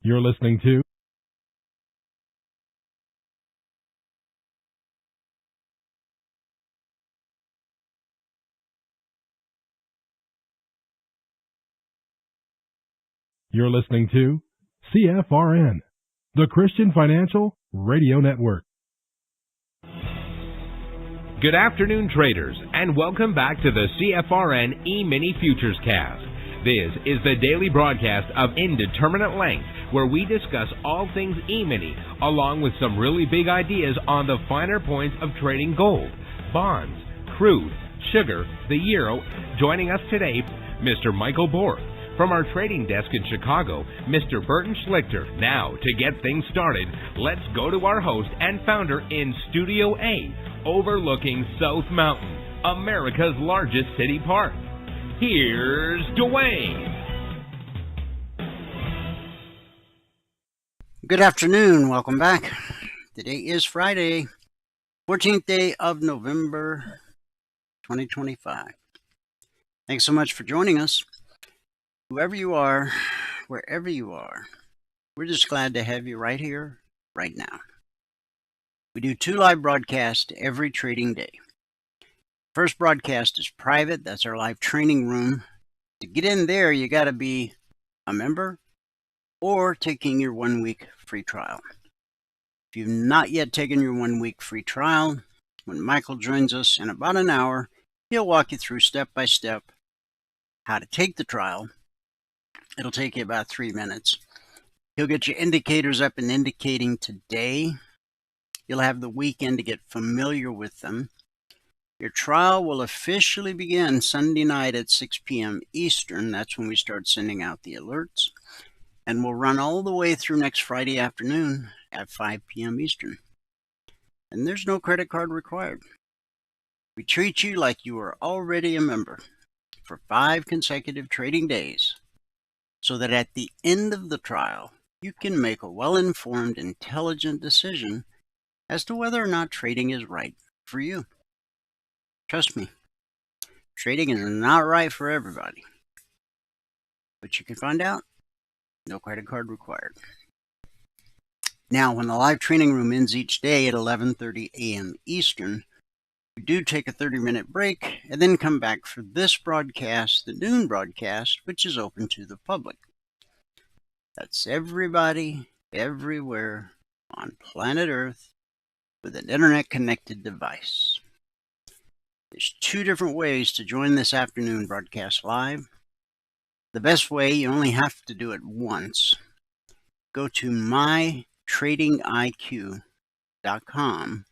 You're listening to CFRN, the Christian Financial Radio Network. Good afternoon, traders, and welcome back to the CFRN E-mini Futures Cast. This is the daily broadcast of Indeterminate Length, where we discuss all things E-mini, along with some really big ideas on the finer points of trading gold, bonds, crude, sugar, the euro. Joining us today, Mr. Michael Borth. From our trading desk in Chicago, Mr. Burton Schlichter. Now, to get things started, let's go to our host and founder in Studio A, overlooking South Mountain, America's largest city park. Here's Dwayne. Good afternoon. Welcome back. Today is Friday, 14th day of November, 2025. Thanks so much for joining us. Whoever you are, wherever you are, we're just glad to have you right here, right now. We do 2 live broadcasts every trading day. First broadcast is private. That's our live training room. To get in there, you got to be a member or taking your 1-week free trial. If you've not yet taken your 1-week free trial, when Michael joins us in about an hour, he'll walk you through step by step how to take the trial. It'll take you about 3 minutes. He'll get your indicators up and indicating today. You'll have the weekend to get familiar with them. Your trial will officially begin Sunday night at 6 p.m. Eastern. That's when we start sending out the alerts. And we'll run all the way through next Friday afternoon at 5 p.m. Eastern. And there's no credit card required. We treat you like you are already a member for 5 consecutive trading days, so that at the end of the trial, you can make a well-informed, intelligent decision as to whether or not trading is right for you. Trust me, trading is not right for everybody. But you can find out. No credit card required. Now, when the live training room ends each day at 11:30 a.m. Eastern, we do take a 30-minute break and then come back for this broadcast, the noon broadcast, which is open to the public. That's everybody, everywhere on planet Earth with an internet-connected device. There's 2 different ways to join this afternoon broadcast live. The best way, you only have to do it once. Go to mytradingiq.com.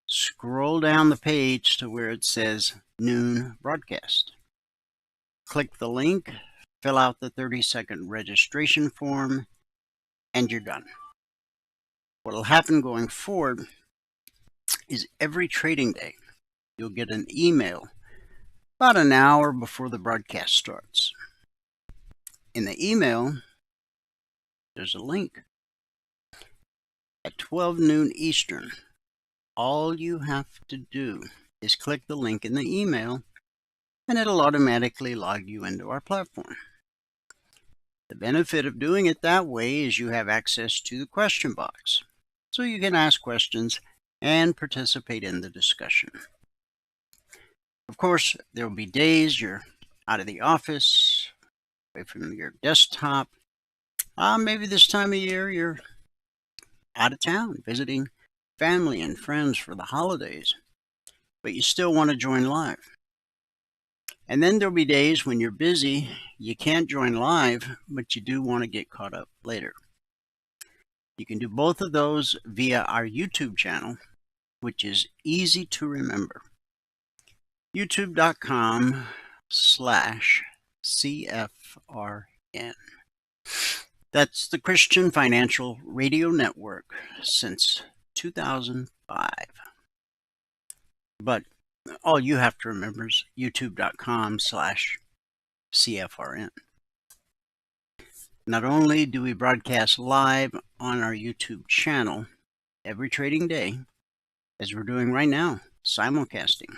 Scroll down the page to where it says Noon Broadcast. Click the link, fill out the 30-second registration form, and you're done. What will happen going forward is every trading day, you'll get an email about an hour before the broadcast starts. In the email, there's a link. At 12 noon Eastern, all you have to do is click the link in the email, and it'll automatically log you into our platform. The benefit of doing it that way is you have access to the question box, so you can ask questions and participate in the discussion. Of course, there will be days you're out of the office, away from your desktop. Maybe this time of year you're out of town visiting family and friends for the holidays, but you still want to join live. And then there'll be days when you're busy, you can't join live, but you do want to get caught up later. You can do both of those via our YouTube channel, which is easy to remember. youtube.com/CFRN. That's the Christian Financial Radio Network since 2005. But all you have to remember is youtube.com/CFRN. Not only do we broadcast live on our YouTube channel every trading day, as we're doing right now, simulcasting,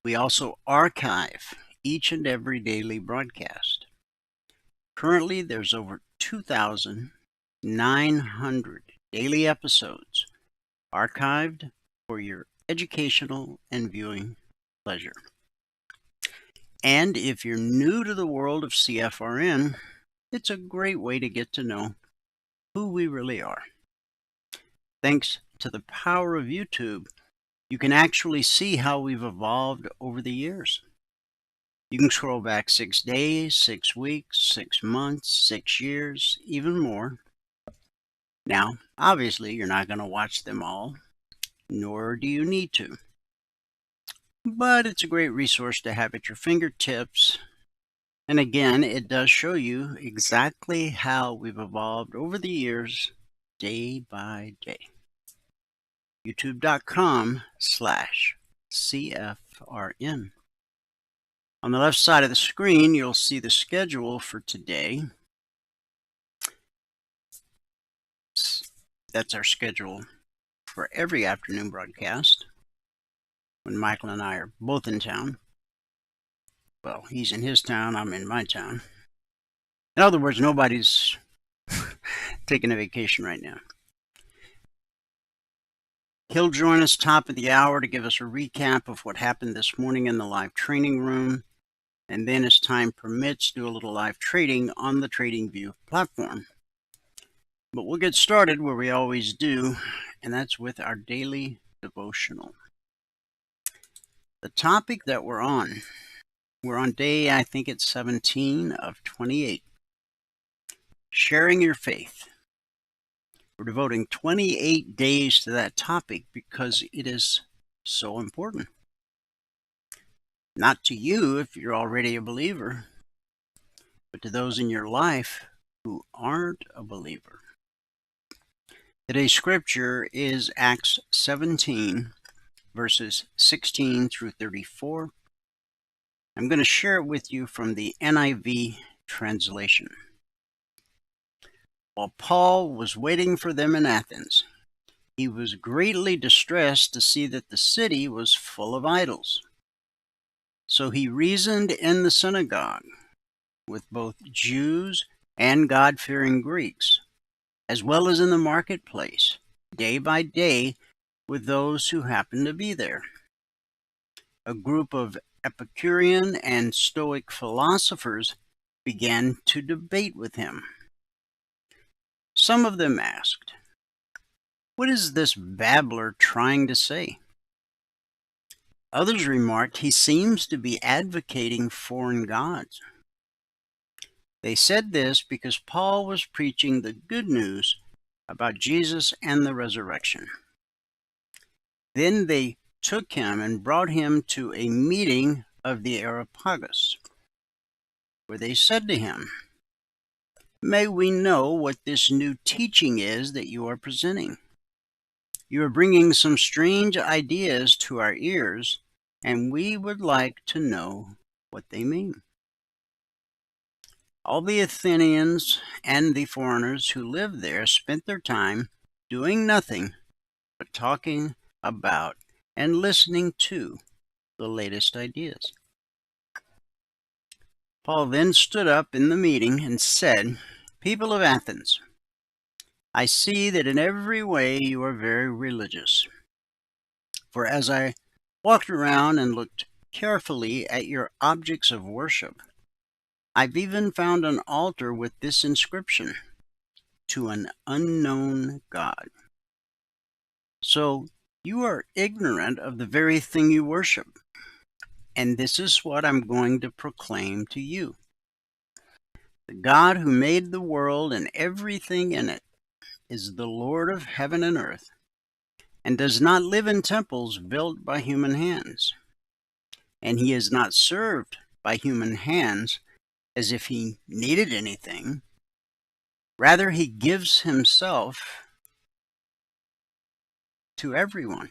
we also archive each and every daily broadcast. Currently, there's over 2,900 daily episodes archived for your educational and viewing pleasure. And if you're new to the world of CFRN, it's a great way to get to know who we really are. Thanks to the power of YouTube, you can actually see how we've evolved over the years. You can scroll back 6 days, 6 weeks, 6 months, 6 years, even more. Now, obviously, you're not going to watch them all, nor do you need to. But it's a great resource to have at your fingertips. And again, it does show you exactly how we've evolved over the years, day by day. youtube.com/CFRN. On the left side of the screen, you'll see the schedule for today. That's our schedule for every afternoon broadcast when Michael and I are both in town. Well, he's in his town, I'm in my town. In other words, nobody's taking a vacation right now. He'll join us top of the hour to give us a recap of what happened this morning in the live training room, and then as time permits, do a little live trading on the TradingView platform. But we'll get started where we always do, and that's with our daily devotional. The topic that we're on day, I think it's 17 of 28. Sharing your faith. We're devoting 28 days to that topic because it is so important. Not to you if you're already a believer, but to those in your life who aren't a believer. Today's scripture is Acts 17, verses 16 through 34. I'm going to share it with you from the NIV translation. While Paul was waiting for them in Athens, he was greatly distressed to see that the city was full of idols. So he reasoned in the synagogue with both Jews and God-fearing Greeks, as well as in the marketplace, day by day, with those who happened to be there. A group of Epicurean and Stoic philosophers began to debate with him. Some of them asked, "What is this babbler trying to say?" Others remarked, "He seems to be advocating foreign gods." They said this because Paul was preaching the good news about Jesus and the resurrection. Then they took him and brought him to a meeting of the Areopagus, where they said to him, "May we know what this new teaching is that you are presenting? You are bringing some strange ideas to our ears, and we would like to know what they mean." All the Athenians and the foreigners who lived there spent their time doing nothing but talking about and listening to the latest ideas. Paul then stood up in the meeting and said, "People of Athens, I see that in every way you are very religious. For as I walked around and looked carefully at your objects of worship, I've even found an altar with this inscription, 'To an unknown God.' So you are ignorant of the very thing you worship, and this is what I'm going to proclaim to you. The God who made the world and everything in it is the Lord of heaven and earth, and does not live in temples built by human hands. And he is not served by human hands as if he needed anything. Rather, he gives himself to everyone,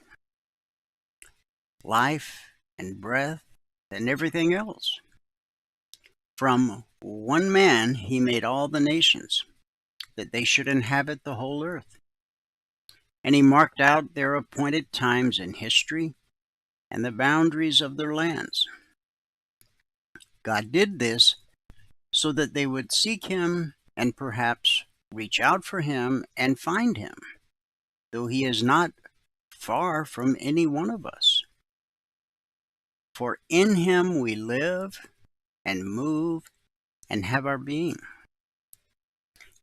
life and breath and everything else. From one man he made all the nations, that they should inhabit the whole earth. And he marked out their appointed times in history and the boundaries of their lands. God did this so that they would seek him and perhaps reach out for him and find him, though he is not far from any one of us. For in him we live and move and have our being.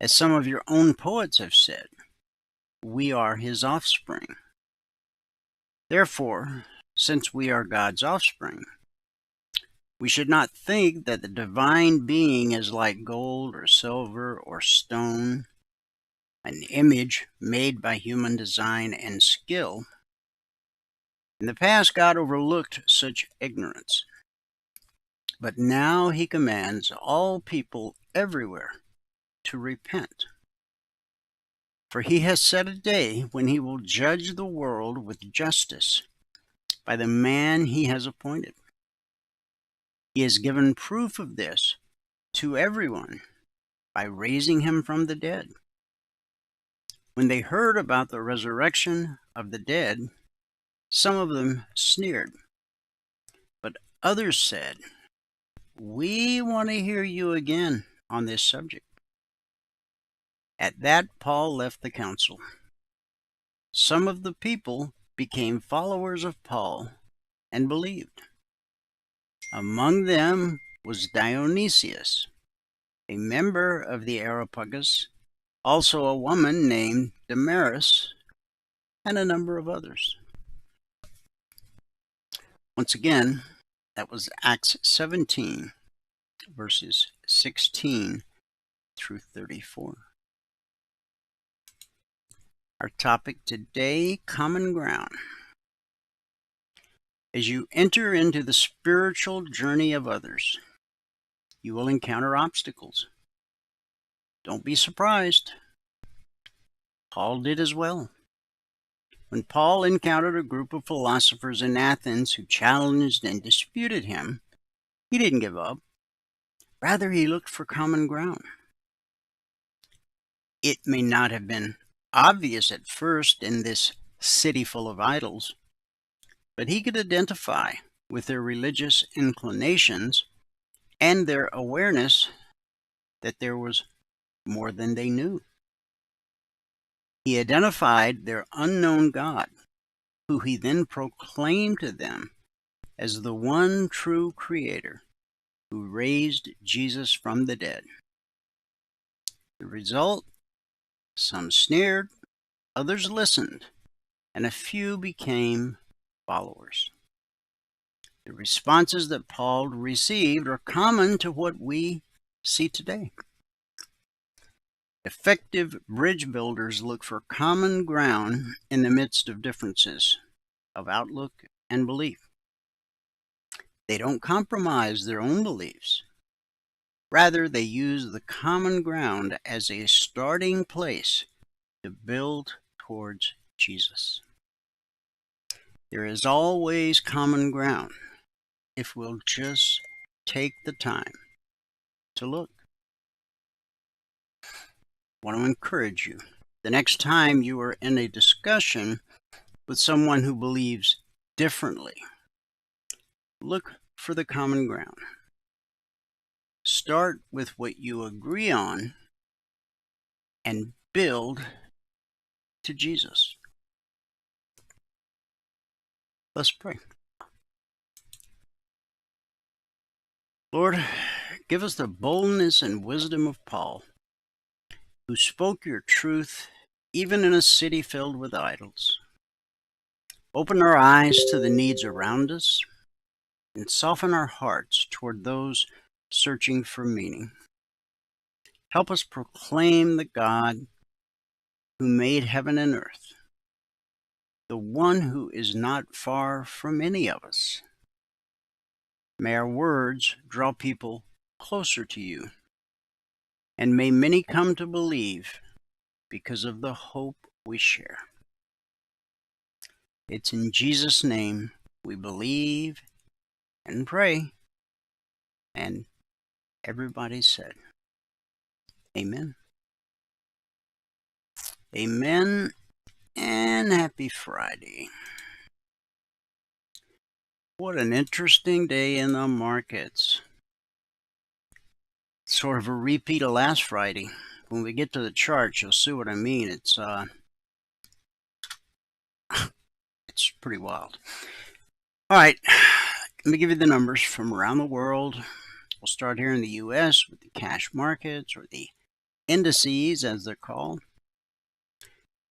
As some of your own poets have said, we are his offspring. Therefore, since we are God's offspring, we should not think that the divine being is like gold or silver or stone, an image made by human design and skill. In the past, God overlooked such ignorance, but now he commands all people everywhere to repent. For he has set a day when he will judge the world with justice by the man he has appointed. He has given proof of this to everyone by raising him from the dead. When they heard about the resurrection of the dead, some of them sneered, but others said, "We want to hear you again on this subject." At that, Paul left the council. Some of the people became followers of Paul and believed. Among them was Dionysius, a member of the Areopagus, also a woman named Damaris, and a number of others. Once again, that was Acts 17, verses 16 through 34. Our topic today, common ground. As you enter into the spiritual journey of others, you will encounter obstacles. Don't be surprised. Paul did as well. When Paul encountered a group of philosophers in Athens who challenged and disputed him, he didn't give up. Rather, he looked for common ground. It may not have been obvious at first in this city full of idols, but he could identify with their religious inclinations and their awareness that there was more than they knew. He identified their unknown God, who he then proclaimed to them as the one true Creator who raised Jesus from the dead. The result? Some sneered, others listened, and a few became followers. The responses that Paul received are common to what we see today. Effective bridge builders look for common ground in the midst of differences of outlook and belief. They don't compromise their own beliefs. Rather, they use the common ground as a starting place to build towards Jesus. There is always common ground if we'll just take the time to look. I want to encourage you. The next time you are in a discussion with someone who believes differently, look for the common ground. Start with what you agree on and build to Jesus. Let's pray. Lord, give us the boldness and wisdom of Paul, who spoke your truth even in a city filled with idols. Open our eyes to the needs around us and soften our hearts toward those searching for meaning. Help us proclaim the God who made heaven and earth, the one who is not far from any of us. May our words draw people closer to you, and may many come to believe because of the hope we share. It's in Jesus' name we believe and pray, and everybody said, Amen. Amen, and happy Friday. What an interesting day in the markets. sort of a repeat of last Friday. When we get to the charts, you'll see what I mean. It's pretty wild. All right, let me give you the numbers from around the world. We'll start here in the U.S. with the cash markets, or the indices as they're called.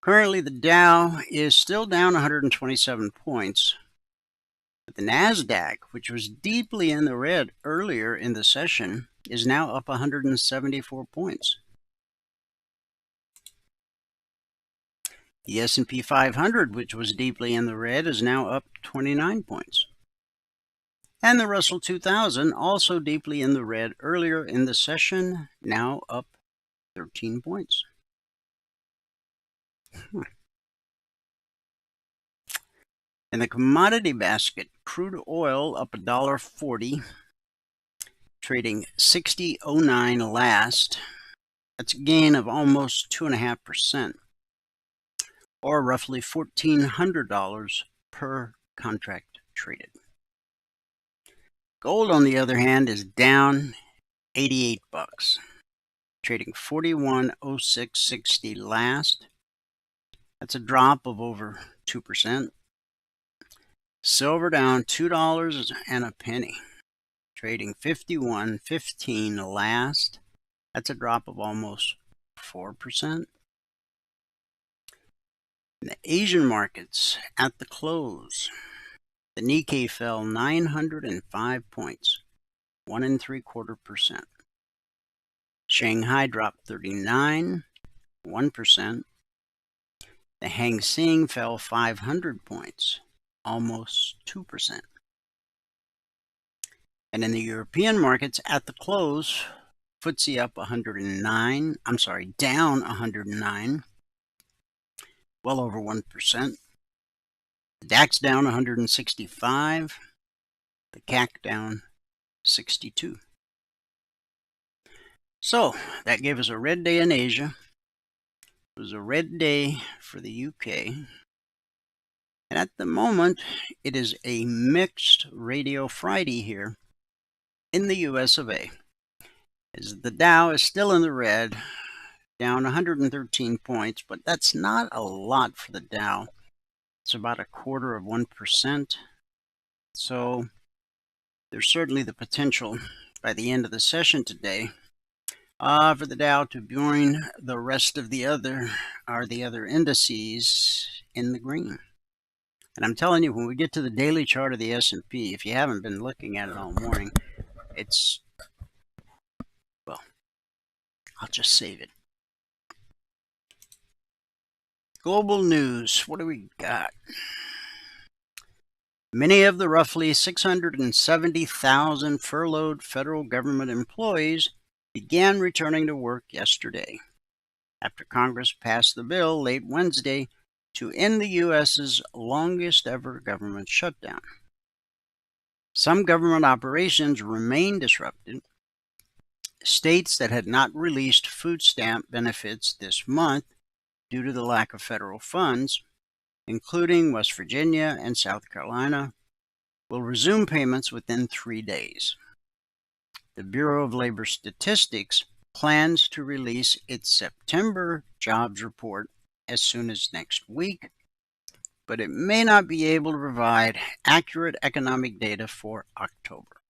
Currently, the Dow is still down 127 points. But the NASDAQ, which was deeply in the red earlier in the session, is now up 174 points. The S&P 500, which was deeply in the red, is now up 29 points. And the Russell 2000, also deeply in the red earlier in the session, now up 13 points. In the commodity basket, crude oil up $1.40, trading 60.09 last. That's a gain of almost 2.5%, or roughly $1,400 per contract traded. Gold, on the other hand, is down $88, trading 41.0660 last. That's a drop of over 2%. Silver down $2 and a penny, trading 51.15 last. That's a drop of almost 4%. In the Asian markets, at the close, the Nikkei fell 905 points, 1.75%. Shanghai dropped 39, 1%. The Hang Seng fell 500 points, almost 2%. And in the European markets at the close, FTSE up down 109, well over 1%. The DAX down 165, the CAC down 62. So that gave us a red day in Asia. It was a red day for the UK. And at the moment, it is a mixed Radio Friday here in the US of A. As the Dow is still in the red, down 113 points, but that's not a lot for the Dow. It's about 0.25%. So there's certainly the potential by the end of the session today for the Dow to join the rest of the other indices in the green. And I'm telling you, when we get to the daily chart of the S&P, if you haven't been looking at it all morning, well, I'll just save it. Global news, what do we got? Many of the roughly 670,000 furloughed federal government employees began returning to work yesterday, after Congress passed the bill late Wednesday to end the U.S.'s longest ever government shutdown. Some government operations remain disrupted. States that had not released food stamp benefits this month due to the lack of federal funds, including West Virginia and South Carolina, will resume payments within 3 days. The Bureau of Labor Statistics plans to release its September jobs report as soon as next week, but it may not be able to provide accurate economic data for October.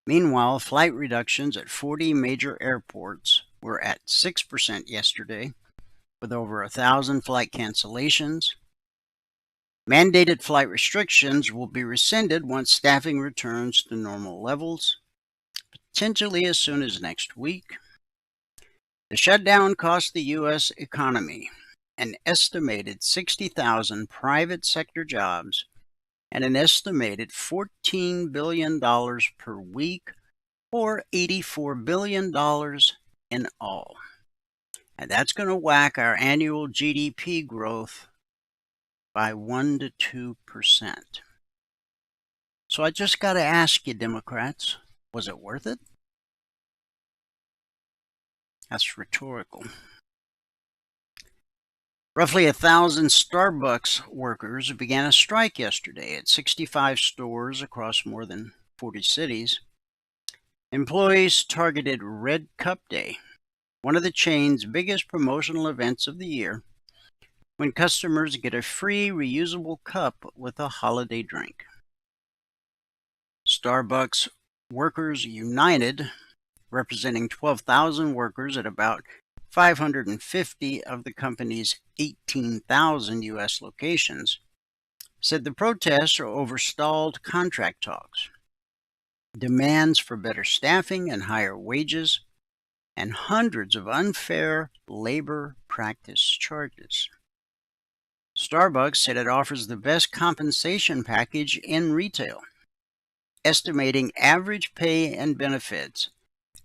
Meanwhile, flight reductions at 40 major airports were at 6% yesterday, with over 1,000 flight cancellations. Mandated flight restrictions will be rescinded once staffing returns to normal levels, potentially as soon as next week. The shutdown cost the U.S. economy an estimated 60,000 private sector jobs and an estimated $14 billion per week, or $84 billion in all. And that's going to whack our annual GDP growth by 1 to 2%. So I just got to ask you, Democrats, was it worth it? That's rhetorical. Roughly 1,000 Starbucks workers began a strike yesterday at 65 stores across more than 40 cities. Employees targeted Red Cup Day, one of the chain's biggest promotional events of the year, when customers get a free reusable cup with a holiday drink. Starbucks Workers United, representing 12,000 workers at about 550 of the company's 18,000 U.S. locations, said the protests are over stalled contract talks, demands for better staffing and higher wages, and hundreds of unfair labor practice charges. Starbucks said it offers the best compensation package in retail, estimating average pay and benefits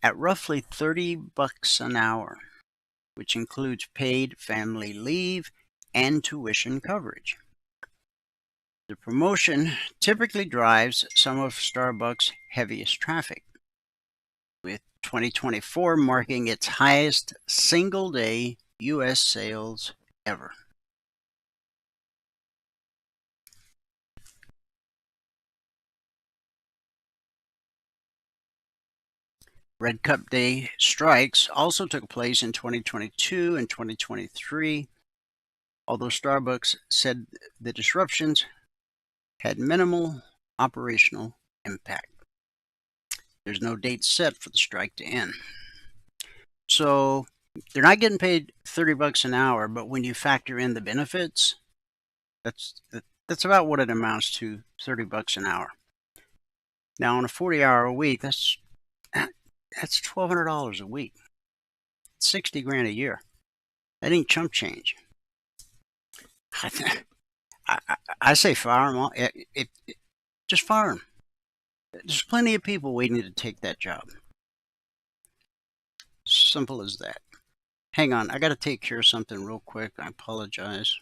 at roughly $30 an hour, which includes paid family leave and tuition coverage. The promotion typically drives some of Starbucks' heaviest traffic, with 2024 marking its highest single-day U.S. sales ever. Red Cup Day strikes also took place in 2022 and 2023, although Starbucks said the disruptions had minimal operational impact. There's no date set for the strike to end. So they're not getting paid $30 an hour, but when you factor in the benefits, that's about what it amounts to, $30 an hour. Now on a 40-hour a week, that's $1,200 a week. $60,000 a year. That ain't chump change. I say fire them all. Just fire them. There's plenty of people waiting to take that job. Simple as that. Hang on, I got to take care of something real quick. I apologize.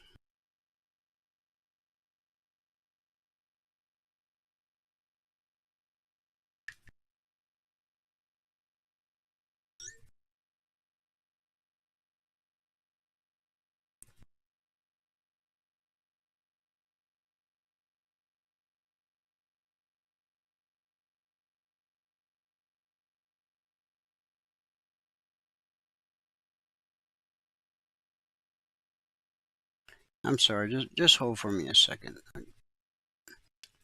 I'm sorry, just hold for me a second. I'm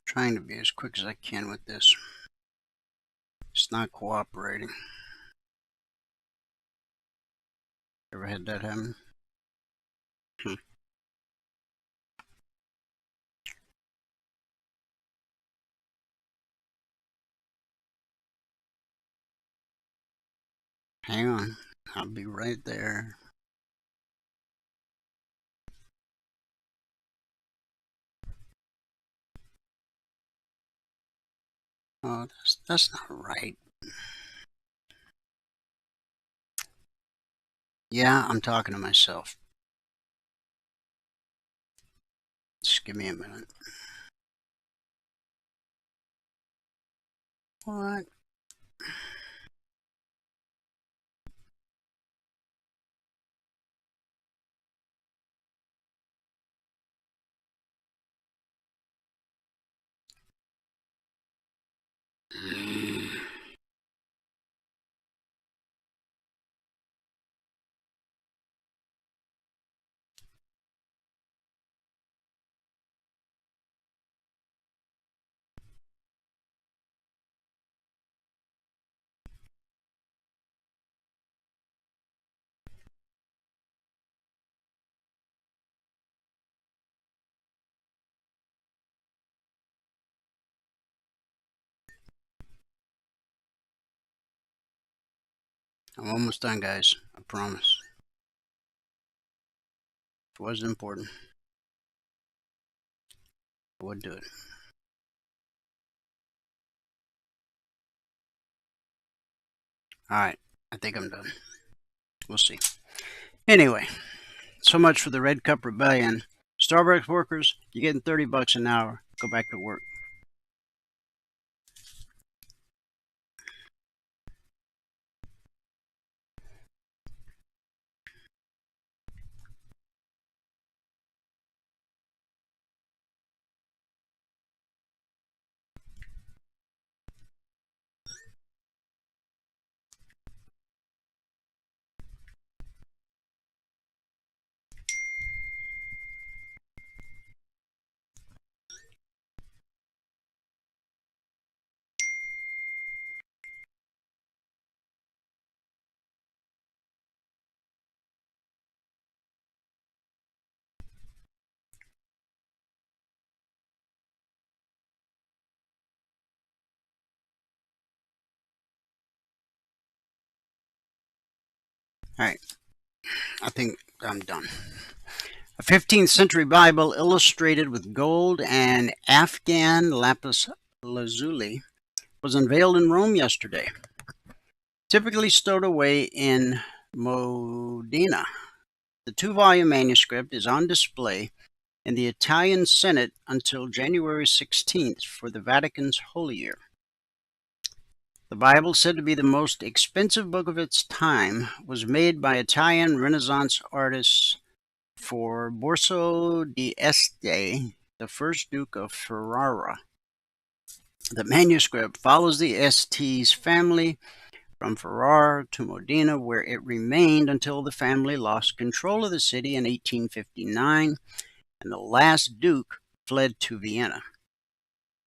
trying to be as quick as I can with this. It's not cooperating. Ever had that happen? Hang on, I'll be right there. Oh, that's not right. Yeah, I'm talking to myself. Just give me a minute. What? I'm almost done, guys. I promise. If it wasn't important, I would do it. Alright, I think I'm done. We'll see. Anyway, so much for the Red Cup Rebellion. Starbucks workers, you're getting $30 an hour. Go back to work. All right, I think I'm done. A 15th century Bible illustrated with gold and Afghan lapis lazuli was unveiled in Rome yesterday. Typically stowed away in Modena, the two-volume manuscript is on display in the Italian Senate until January 16th for the Vatican's Holy Year. The Bible, said to be the most expensive book of its time, was made by Italian Renaissance artists for Borso d'Este, the first Duke of Ferrara. The manuscript follows the Este's family from Ferrara to Modena, where it remained until the family lost control of the city in 1859 and the last duke fled to Vienna.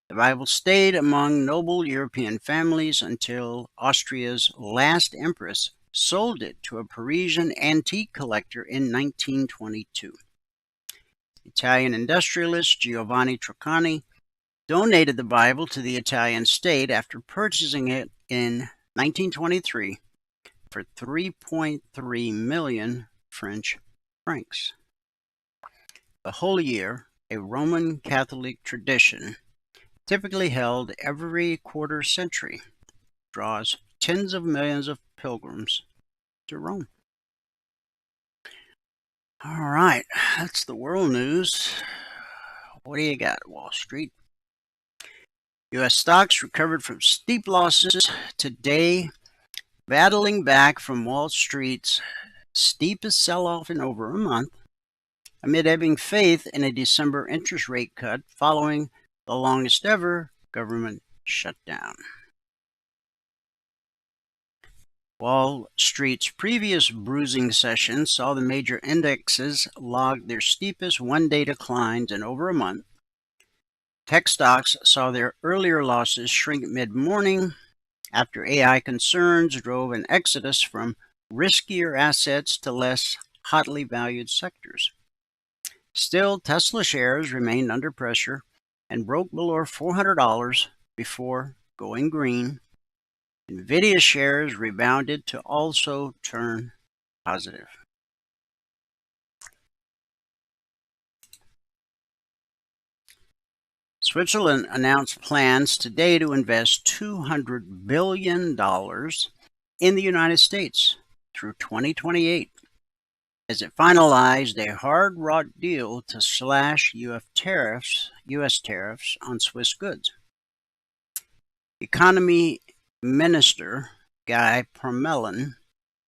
The Bible stayed among noble European families until Austria's last empress sold it to a Parisian antique collector in 1922. Italian industrialist Giovanni Treccani donated the Bible to the Italian state after purchasing it in 1923 for 3.3 million French francs. The Holy Year, a Roman Catholic tradition, typically held every quarter century, draws tens of millions of pilgrims to Rome. All right, that's the world news. What do you got, Wall Street? U.S. stocks recovered from steep losses today, battling back from Wall Street's steepest sell-off in over a month, amid ebbing faith in a December interest rate cut following the longest ever government shutdown. Wall Street's previous bruising session saw the major indexes log their steepest one-day declines in over a month. Tech stocks saw their earlier losses shrink mid-morning after AI concerns drove an exodus from riskier assets to less hotly valued sectors. Still, Tesla shares remained under pressure and broke below $400 before going green. Nvidia shares rebounded to also turn positive. Switzerland announced plans today to invest $200 billion in the United States through 2028. As it finalized a hard-wrought deal to slash U.S. tariffs on Swiss goods. Economy Minister Guy Parmelin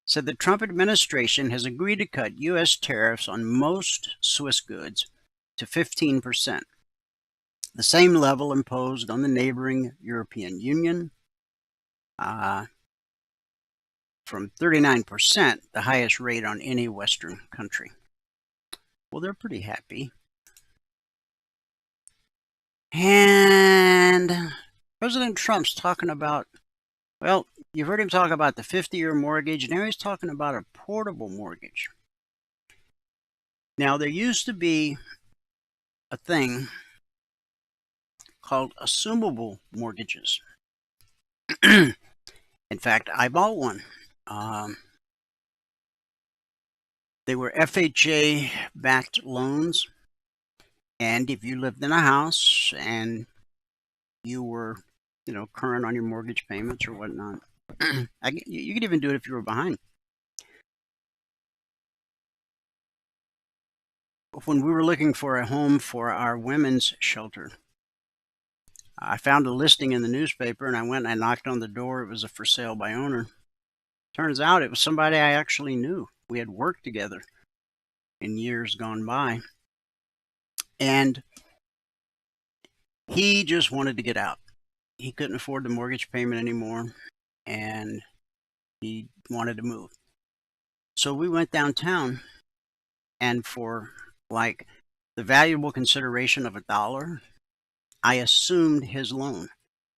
said the Trump administration has agreed to cut U.S. tariffs on most Swiss goods to 15%, the same level imposed on the neighboring European Union, from 39%, the highest rate on any Western country. Well, they're pretty happy. And President Trump's talking about, well, you've heard him talk about the 50-year mortgage. Now he's talking about a portable mortgage. Now, there used to be a thing called assumable mortgages. In fact, I bought one. They were FHA-backed loans, and if you lived in a house and you were, current on your mortgage payments or whatnot, you could even do it if you were behind. When we were looking for a home for our women's shelter, I found a listing in the newspaper, and I went and I knocked on the door. It was a for sale by owner. Turns out it was somebody I actually knew. We had worked together in years gone by. And he just wanted to get out. He couldn't afford the mortgage payment anymore, and he wanted to move. So we went downtown, and for like the valuable consideration of $1, I assumed his loan.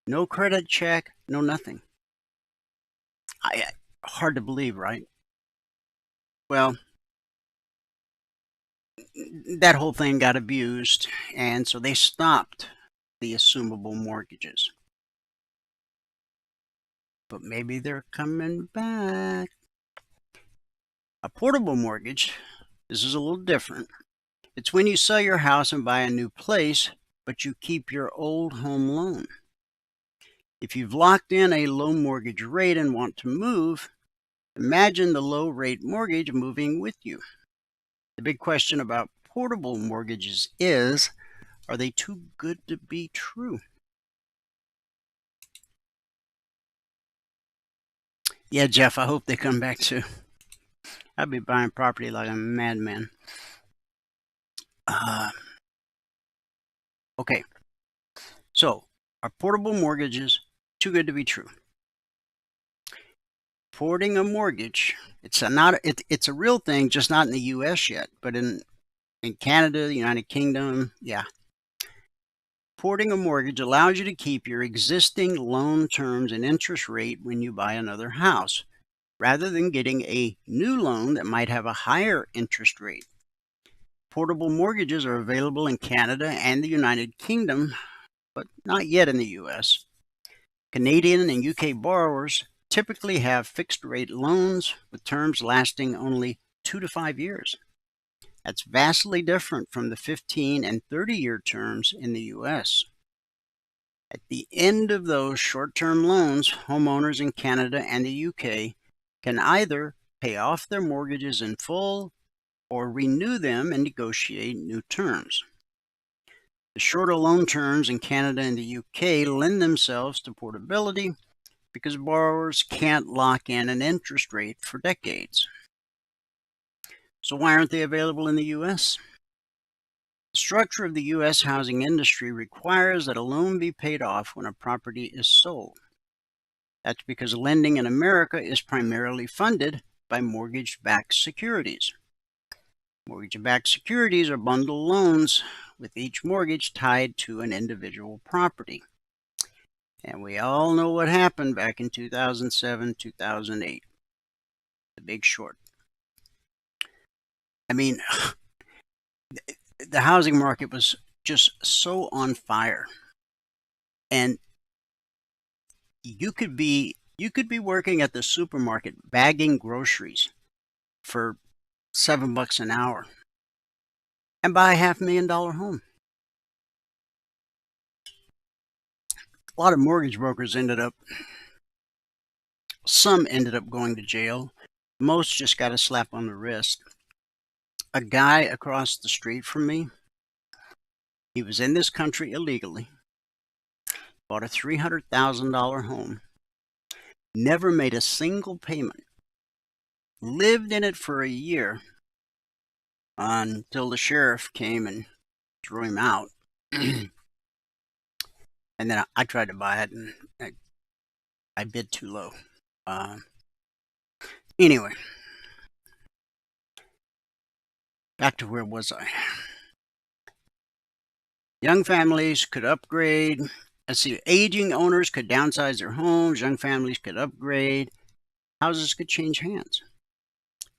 No credit check, no nothing. Hard to believe, right? Well, that whole thing got abused, and so they stopped the assumable mortgages. But maybe they're coming back. A portable mortgage, this is a little different. It's when you sell your house and buy a new place, but you keep your old home loan. If you've locked in a low mortgage rate and want to move, imagine the low rate mortgage moving with you. The big question about portable mortgages is, are they too good to be true? Yeah, Jeff, I hope they come back too. I'd be buying property like a madman. Okay, so are portable mortgages too good to be true? Porting a mortgage, it's a real thing, just not in the U.S. yet, but in Canada, the United Kingdom, yeah. Porting a mortgage allows you to keep your existing loan terms and interest rate when you buy another house, rather than getting a new loan that might have a higher interest rate. Portable mortgages are available in Canada and the United Kingdom, but not yet in the U.S. Canadian and UK borrowers typically have fixed-rate loans with terms lasting only 2 to 5 years. That's vastly different from the 15 and 30-year terms in the U.S. At the end of those short-term loans, homeowners in Canada and the UK can either pay off their mortgages in full or renew them and negotiate new terms. The shorter loan terms in Canada and the UK lend themselves to portability because borrowers can't lock in an interest rate for decades. So why aren't they available in the U.S.? The structure of the U.S. housing industry requires that a loan be paid off when a property is sold. That's because lending in America is primarily funded by mortgage-backed securities. Mortgage-backed securities are bundled loans with each mortgage tied to an individual property. And we all know what happened back in 2007, 2008. The Big Short. I mean, the housing market was just so on fire. And you could be working at the supermarket bagging groceries for $7 an hour and buy a $500,000 home. A lot of mortgage brokers some ended up going to jail. Most just got a slap on the wrist. A guy across the street from me, he was in this country illegally, bought a $300,000 home, never made a single payment, lived in it for a year until the sheriff came and threw him out. And then I tried to buy it, and I bid too low. Anyway, back to where was I? Young families could upgrade. Aging owners could downsize their homes. Young families could upgrade. Houses could change hands.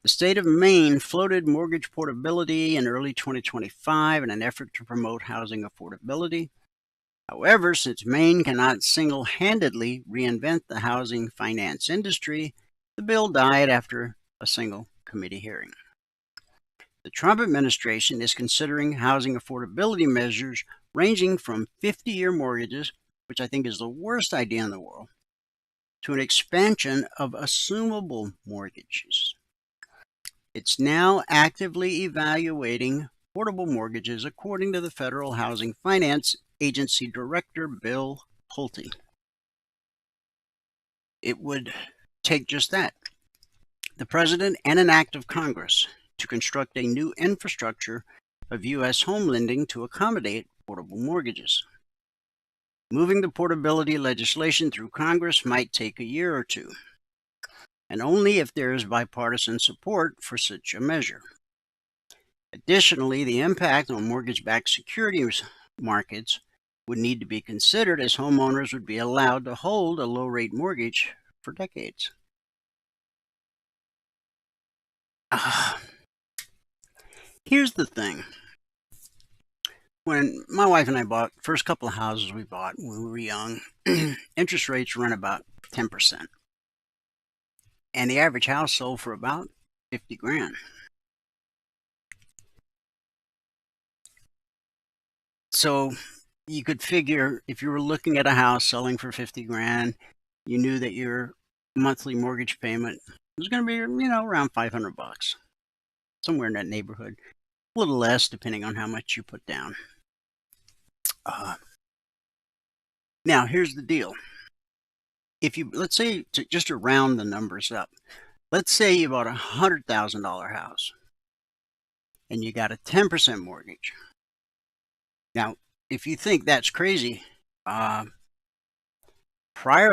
The state of Maine floated mortgage portability in early 2025 in an effort to promote housing affordability. However, since Maine cannot single-handedly reinvent the housing finance industry, the bill died after a single committee hearing. The Trump administration is considering housing affordability measures ranging from 50-year mortgages, which I think is the worst idea in the world, to an expansion of assumable mortgages. It's now actively evaluating portable mortgages, according to the Federal Housing Finance Agency Director Bill Pulte. It would take just that, the President and an act of Congress, to construct a new infrastructure of U.S. home lending to accommodate portable mortgages. Moving the portability legislation through Congress might take a year or two, and only if there is bipartisan support for such a measure. Additionally, the impact on mortgage-backed securities markets would need to be considered, as homeowners would be allowed to hold a low-rate mortgage for decades. Here's the thing. When my wife and I bought the first couple of houses we bought when we were young, interest rates run about 10%. And the average house sold for about 50 grand. So you could figure if you were looking at a house selling for 50 grand, you knew that your monthly mortgage payment was going to be, around $500, somewhere in that neighborhood. A little less depending on how much you put down. Now, here's the deal. If you, let's say, just to round the numbers up, let's say you bought a $100,000 house and you got a 10% mortgage. Now, if you think that's crazy, prior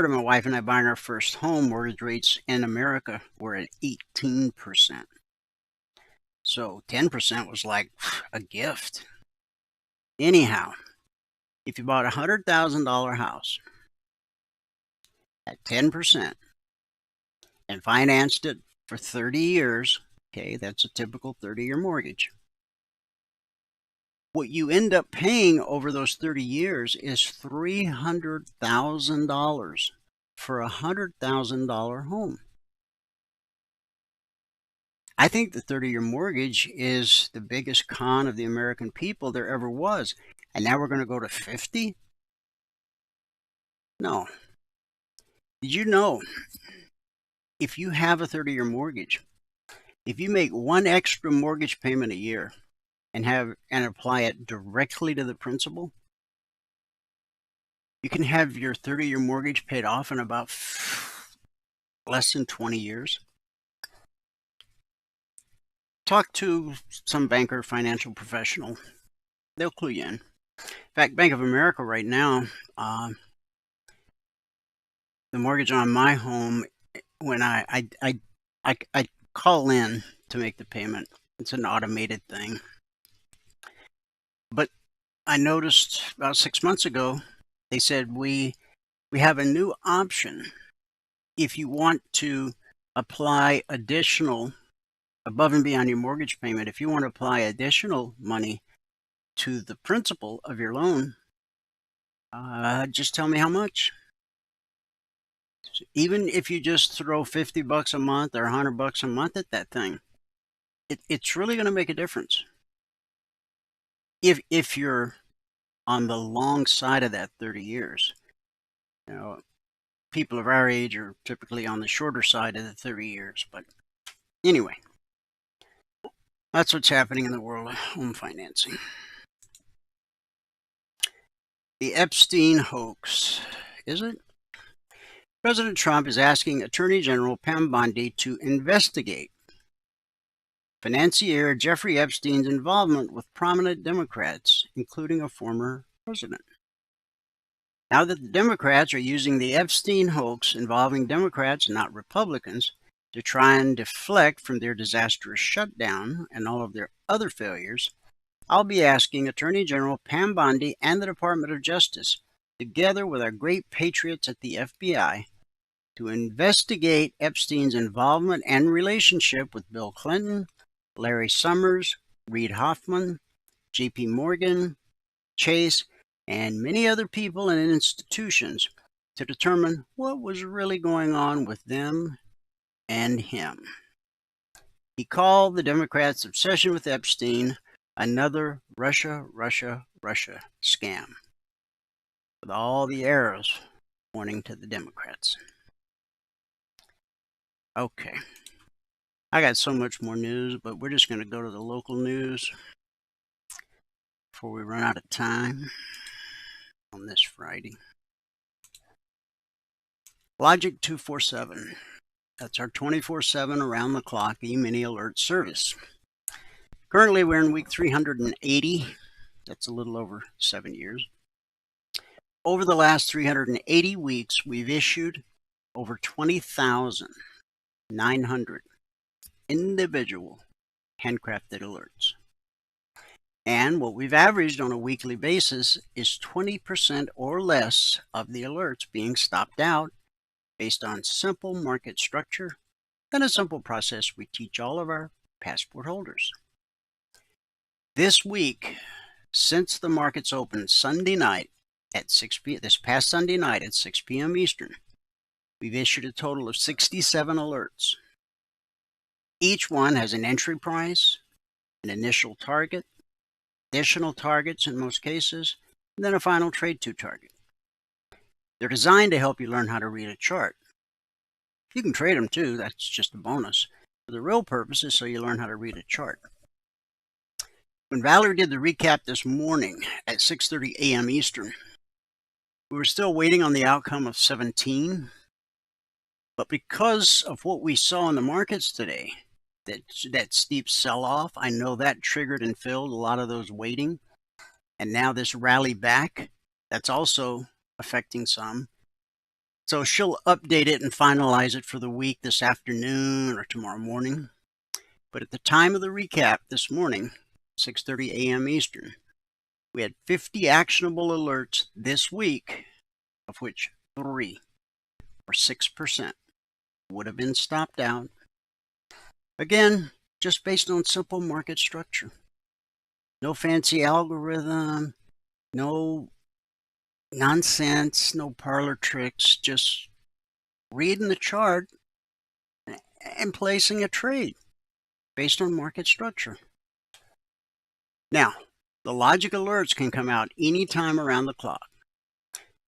to my wife and I buying our first home, mortgage rates in America were at 18%. So 10% was like a gift. Anyhow, if you bought a $100,000 house at 10% and financed it for 30 years, okay, that's a typical 30-year mortgage. What you end up paying over those 30 years is $300,000 for a $100,000 home. I think the 30-year mortgage is the biggest con of the American people there ever was. And now we're going to go to 50? No. Did you know if you have a 30-year mortgage, if you make one extra mortgage payment a year and apply it directly to the principal, you can have your 30-year mortgage paid off in about less than 20 years. Talk to some banker, financial professional. They'll clue you in. In fact, Bank of America right now, the mortgage on my home, when I call in to make the payment, it's an automated thing. But I noticed about 6 months ago, they said we have a new option. If you want to apply additional, above and beyond your mortgage payment, if you want to apply additional money to the principal of your loan, just tell me how much. Even if you just throw $50 a month or $100 a month at that thing, it's really going to make a difference. If you're on the long side of that 30 years, people of our age are typically on the shorter side of the 30 years. But anyway, that's what's happening in the world of home financing. The Epstein hoax, is it? President Trump is asking Attorney General Pam Bondi to investigate financier Jeffrey Epstein's involvement with prominent Democrats, including a former president. Now that the Democrats are using the Epstein hoax involving Democrats, not Republicans, to try and deflect from their disastrous shutdown and all of their other failures, I'll be asking Attorney General Pam Bondi and the Department of Justice, together with our great patriots at the FBI, to investigate Epstein's involvement and relationship with Bill Clinton, Larry Summers, Reid Hoffman, J.P. Morgan, Chase, and many other people and institutions to determine what was really going on with them and him. He called the Democrats' obsession with Epstein another Russia scam, with all the arrows pointing to the Democrats. Okay, I got so much more news, but we're just going to go to the local news before we run out of time on this Friday. Logic 247. That's our 24/7 around-the-clock Emini alert service. Currently, we're in week 380. That's a little over 7 years. Over the last 380 weeks, we've issued over 20,900 individual handcrafted alerts. And what we've averaged on a weekly basis is 20% or less of the alerts being stopped out based on simple market structure and a simple process we teach all of our passport holders. This week, since the markets opened Sunday night at 6 p.m., this past Sunday night at 6 p.m. Eastern, we've issued a total of 67 alerts. Each one has an entry price, an initial target, additional targets in most cases, and then a final trade to target. They're designed to help you learn how to read a chart. You can trade them too, that's just a bonus. But the real purpose is so you learn how to read a chart. When Valerie did the recap this morning at 6:30 a.m. Eastern, we were still waiting on the outcome of 17. But because of what we saw in the markets today, that steep sell-off, I know that triggered and filled a lot of those waiting. And now this rally back, that's also affecting some. So she'll update it and finalize it for the week this afternoon or tomorrow morning. But at the time of the recap this morning, 6:30 a.m. Eastern, we had 50 actionable alerts this week, of which 3, or 6%, would have been stopped out. Again, just based on simple market structure. No fancy algorithm, no nonsense, no parlor tricks, just reading the chart and placing a trade based on market structure. Now, the logic alerts can come out anytime around the clock,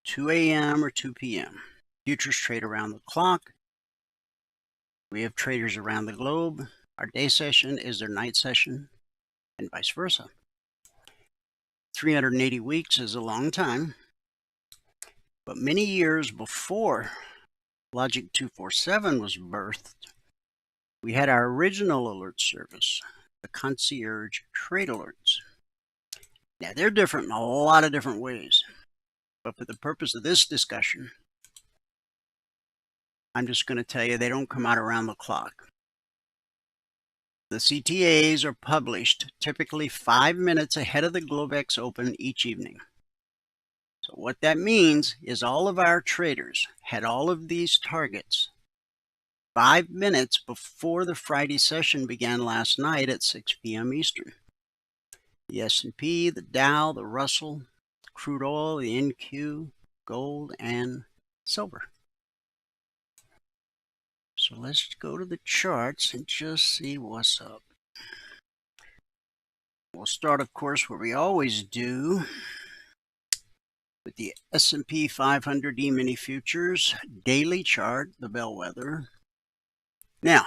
2 a.m. or 2 p.m. Futures trade around the clock. We have traders around the globe. Our day session is their night session, and vice versa. 380 weeks is a long time, but many years before Logic 247 was birthed, we had our original alert service, the concierge trade alerts. Now, they're different in a lot of different ways, but for the purpose of this discussion, I'm just going to tell you they don't come out around the clock. The CTAs are published typically 5 minutes ahead of the Globex Open each evening. So what that means is all of our traders had all of these targets 5 minutes before the Friday session began last night at 6 p.m. Eastern. The S&P, the Dow, the Russell, crude oil, the NQ, gold, and silver. So let's go to the charts and just see what's up. We'll start, of course, where we always do, with the S&P 500 E-mini futures daily chart, the bellwether. Now,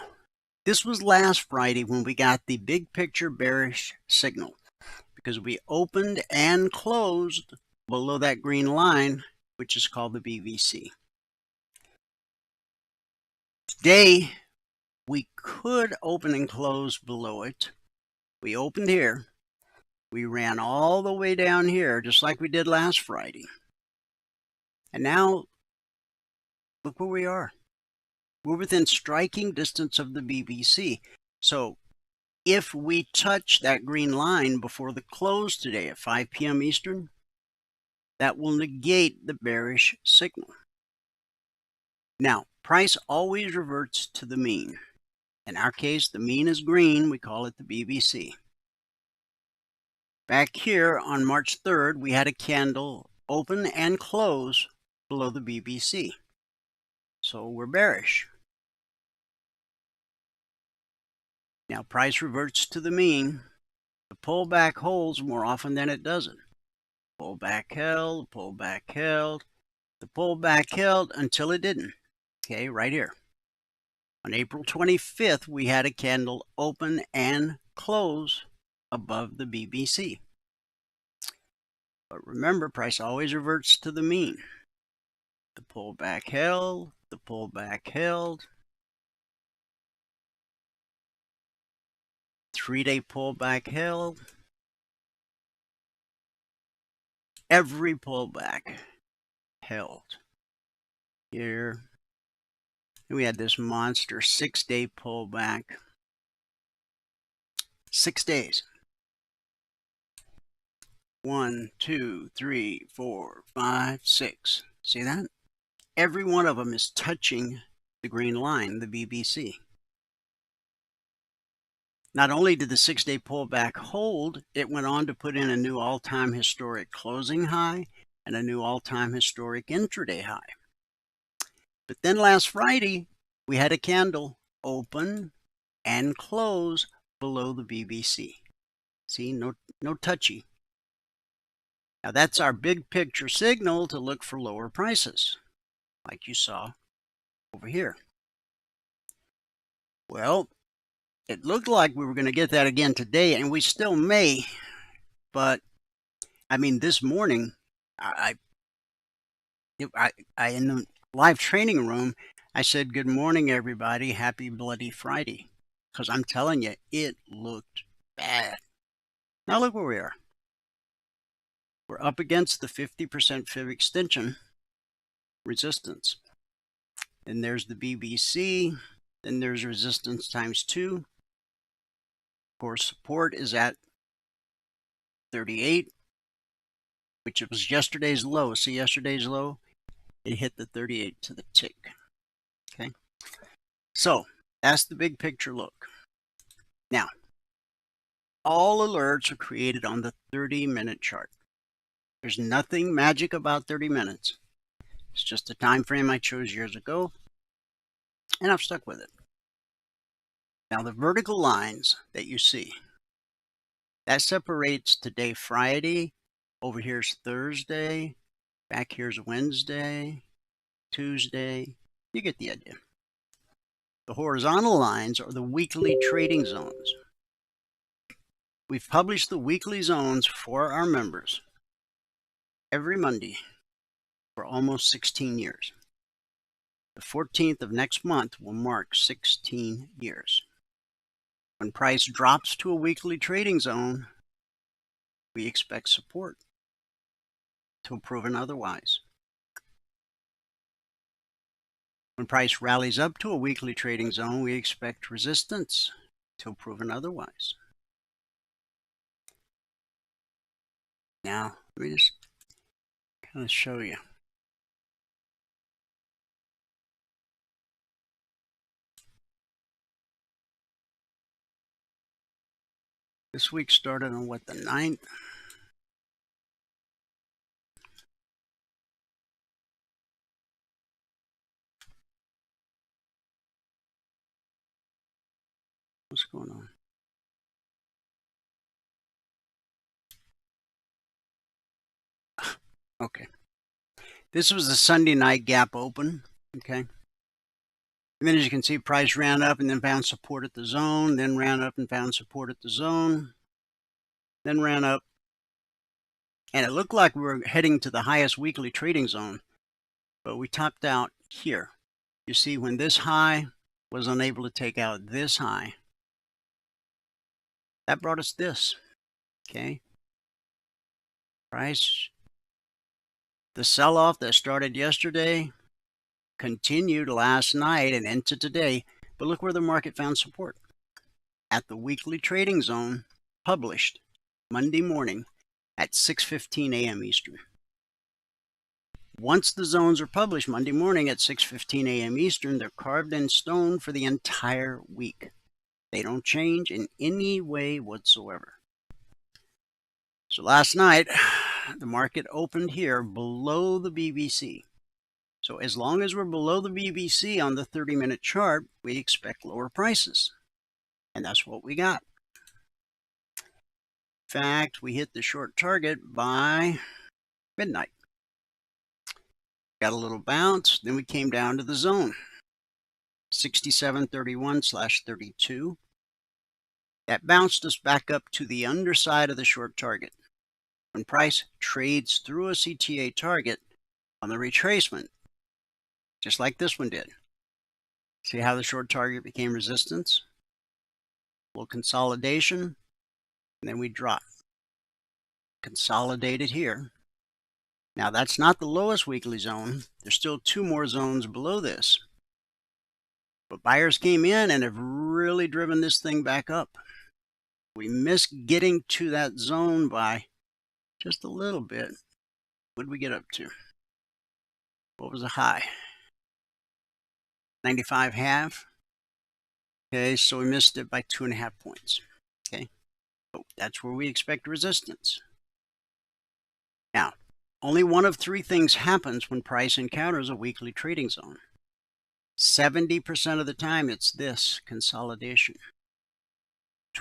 this was last Friday when we got the big picture bearish signal, because we opened and closed below that green line, which is called the BVC. Today, we could open and close below it. We opened here. We ran all the way down here, just like we did last Friday. And now, look where we are. We're within striking distance of the BVC. So, if we touch that green line before the close today at 5 p.m. Eastern, that will negate the bearish signal. Now, price always reverts to the mean. In our case, the mean is green. We call it the BVC. Back here on March 3rd, we had a candle open and close below the BVC. So we're bearish. Now, price reverts to the mean. The pullback holds more often than it doesn't. Pullback held, pullback held. The pullback held until it didn't. Okay, right here. On April 25th, we had a candle open and close above the BVC. But remember, price always reverts to the mean. The pullback held, the pullback held. 3-day pullback held. Every pullback held. Here. We had this monster 6-day pullback. 6 days. 1, 2, 3, 4, 5, 6. See that? Every one of them is touching the green line, the BVC. Not only did the 6-day pullback hold, it went on to put in a new all-time historic closing high and a new all-time historic intraday high. But then last Friday, we had a candle open and close below the BBC. See, no touchy. Now that's our big picture signal to look for lower prices, like you saw over here. Well, it looked like we were going to get that again today, and we still may, but I mean, this morning, I in the live training room, I said, "Good morning, everybody. Happy Bloody Friday," because I'm telling you, it looked bad. Now look where we are. We're up against the 50% fib extension resistance. Then there's the BBC. Then there's resistance times 2. Of course, support is at 38, which was yesterday's low. See yesterday's low? It hit the 38 to the tick. Okay, so that's the big picture look. Now, all alerts are created on the 30-minute chart. There's nothing magic about 30 minutes. It's just a time frame I chose years ago, and I've stuck with it. Now, the vertical lines that you see, that separates today Friday, over here's Thursday, back here's Wednesday, Tuesday. You get the idea. The horizontal lines are the weekly trading zones. We've published the weekly zones for our members every Monday for almost 16 years. The 14th of next month will mark 16 years. When price drops to a weekly trading zone, we expect support till proven otherwise. When price rallies up to a weekly trading zone, we expect resistance till proven otherwise. Now, let me just kind of show you. This week started on what, the 9th? What's going on? Okay. This was the Sunday night gap open. Okay. And then as you can see, price ran up and then found support at the zone, then ran up and found support at the zone, then ran up. And it looked like we were heading to the highest weekly trading zone, but we topped out here. You see, when this high was unable to take out this high, that brought us this. Okay. Price, the sell-off that started yesterday continued last night and into today, but look where the market found support. At the weekly trading zone published Monday morning at 6:15 a.m. Eastern. Once the zones are published Monday morning at 6:15 a.m. Eastern, they're carved in stone for the entire week. They don't change in any way whatsoever. So last night, the market opened here below the BBC. So as long as we're below the BBC on the 30-minute chart, we expect lower prices. And that's what we got. In fact, we hit the short target by midnight. Got a little bounce, then we came down to the zone. 67.31/32. That bounced us back up to the underside of the short target. When price trades through a CTA target on the retracement, just like this one did. See how the short target became resistance? A little consolidation, and then we drop. Consolidated here. Now that's not the lowest weekly zone. There's still 2 more zones below this. But buyers came in and have really driven this thing back up. We missed getting to that zone by just a little bit. What did we get up to? What was the high? 95.5. Okay, so we missed it by 2.5 points. Okay, so that's where we expect resistance. Now, only one of 3 things happens when price encounters a weekly trading zone. 70% of the time, it's this consolidation.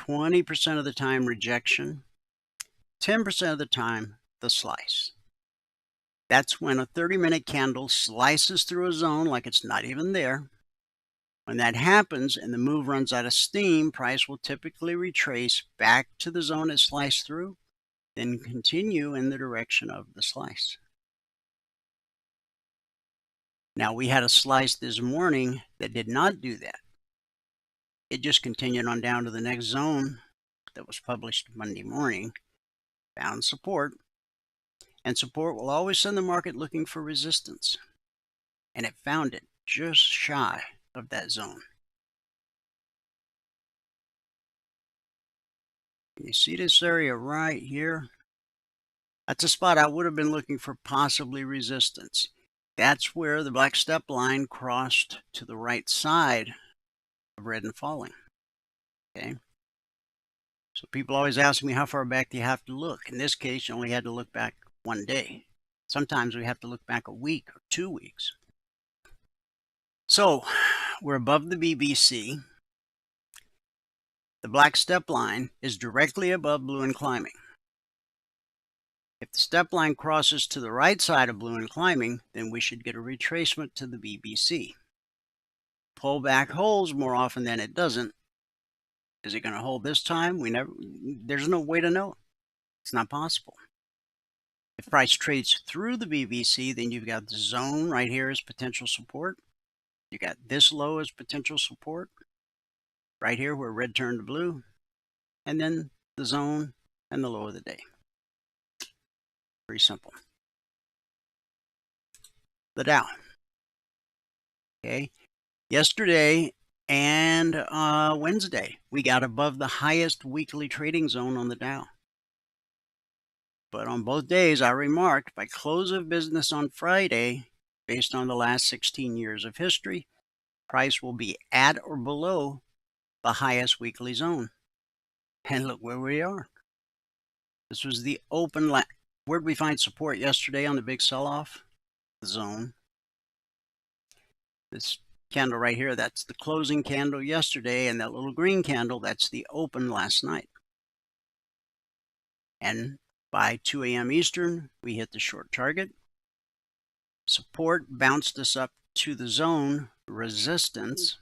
20% of the time rejection, 10% of the time the slice. That's when a 30-minute candle slices through a zone like it's not even there. When that happens and the move runs out of steam, price will typically retrace back to the zone it sliced through, then continue in the direction of the slice. Now, we had a slice this morning that did not do that. It just continued on down to the next zone that was published Monday morning, found support, and support will always send the market looking for resistance. And it found it just shy of that zone. You see this area right here? That's a spot I would have been looking for possibly resistance. That's where the black step line crossed to the right side of red and falling. Okay. So people always ask me, how far back do you have to look? In this case, you only had to look back one day. Sometimes we have to look back a week or 2 weeks. So we're above the BBC. The black step line is directly above blue and climbing. If the step line crosses to the right side of blue and climbing, then we should get a retracement to the BBC. Pullback holds more often than it doesn't. Is it going to hold this time? There's no way to know. It's not possible. If price trades through the BBC, then you've got the zone right here as potential support. You got this low as potential support. Right here where red turned to blue. And then the zone and the low of the day. Pretty simple. The Dow. Okay. Yesterday and Wednesday, we got above the highest weekly trading zone on the Dow. But on both days, I remarked, by close of business on Friday, based on the last 16 years of history, price will be at or below the highest weekly zone. And look where we are. This was the open line. Where did we find support yesterday on the big sell-off? The zone. This candle right here, that's the closing candle yesterday, and that little green candle, that's the open last night. And by 2 a.m. Eastern, we hit the short target. Support bounced us up to the zone. Resistance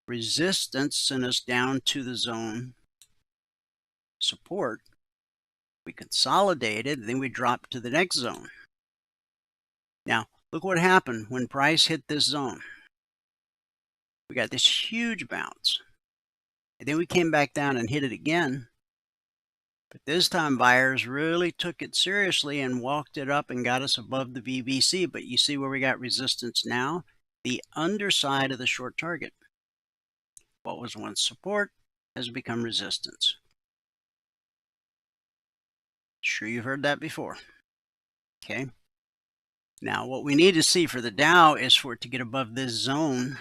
sent us down to the zone support. We consolidated, then we dropped to the next zone. Now, look what happened when price hit this zone. We got this huge bounce. And then we came back down and hit it again. But this time buyers really took it seriously and walked it up and got us above the BBC. But you see where we got resistance now? The underside of the short target. What was once support has become resistance. Sure, you've heard that before. Okay. Now, what we need to see for the Dow is for it to get above this zone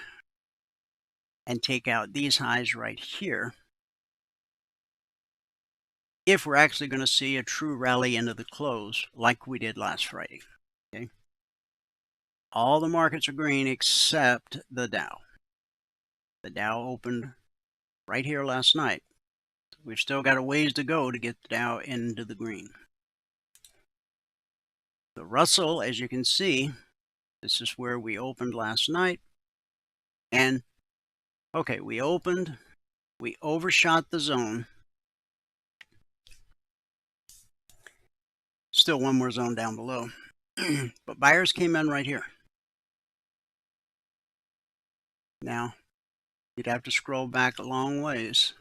and take out these highs right here, if we're actually going to see a true rally into the close like we did last Friday. Okay. All the markets are green except the Dow. The Dow opened right here last night. We've still got a ways to go to get the Dow into the green. The Russell, as you can see, this is where we opened last night. And, okay, we opened, we overshot the zone. Still one more zone down below. But buyers came in right here. Now, you'd have to scroll back a long ways.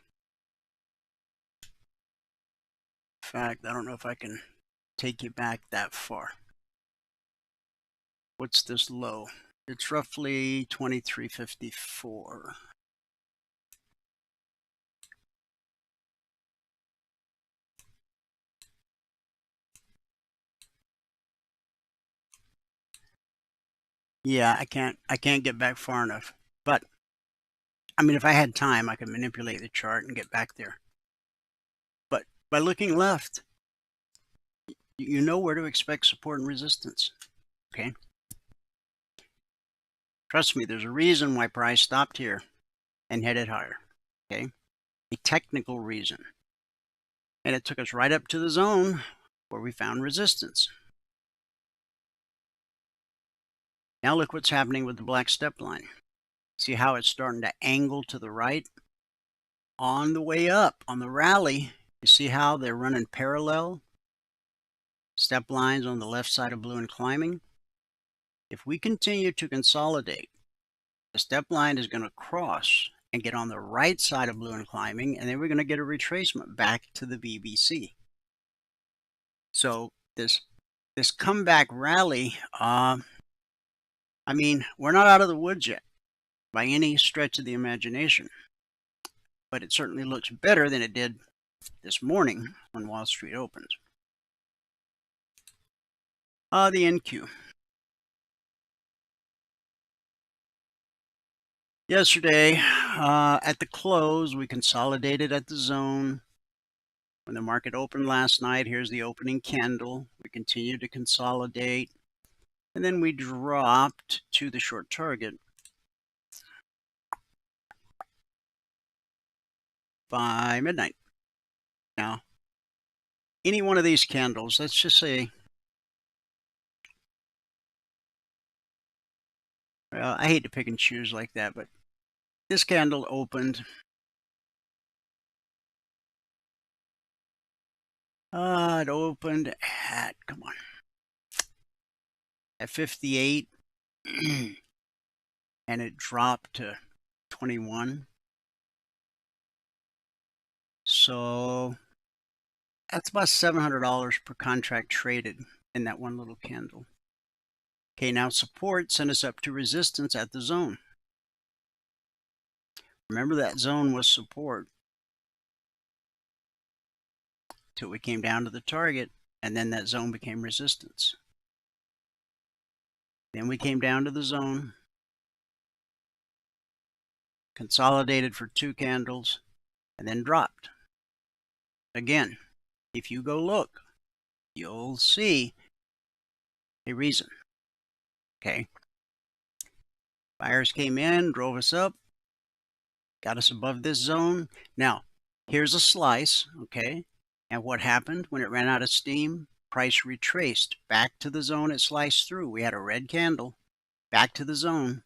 In fact, I don't know if I can take you back that far. What's this low? It's roughly 2354. Yeah, I can't get back far enough. But I mean, if I had time, I could manipulate the chart and get back there. But by looking left, you know where to expect support and resistance. Okay? Trust me, there's a reason why price stopped here and headed higher. Okay? a technical reason. And it took us right up to the zone where we found resistance. Now look what's happening with the black step line. See how it's starting to angle to the right? On the way up, on the rally, you see how they're running parallel? Step lines on the left side of blue and climbing. If we continue to consolidate, the step line is going to cross and get on the right side of blue and climbing, and then we're going to get a retracement back to the BBC. So this comeback rally, I mean, we're not out of the woods yet by any stretch of the imagination, but it certainly looks better than it did this morning when Wall Street opens. The NQ. Yesterday, at the close, we consolidated at the zone. When the market opened last night, here's the opening candle. We continued to consolidate, and then we dropped to the short target by midnight. Now, any one of these candles, let's just say, well, I hate to pick and choose like that, but this candle opened it opened at, come on, at 58 and it dropped to 21. So that's about $700 per contract traded in that one little candle. Okay, now support sent us up to resistance at the zone. Remember, that zone was support till we came down to the target, and then that zone became resistance. Then we came down to the zone, consolidated for 2 candles, and then dropped. Again, if you go look, you'll see a reason. Okay. Buyers came in, drove us up, got us above this zone. Now, here's a slice, okay? And what happened when it ran out of steam? Price retraced back to the zone it sliced through. We had a red candle, back to the zone,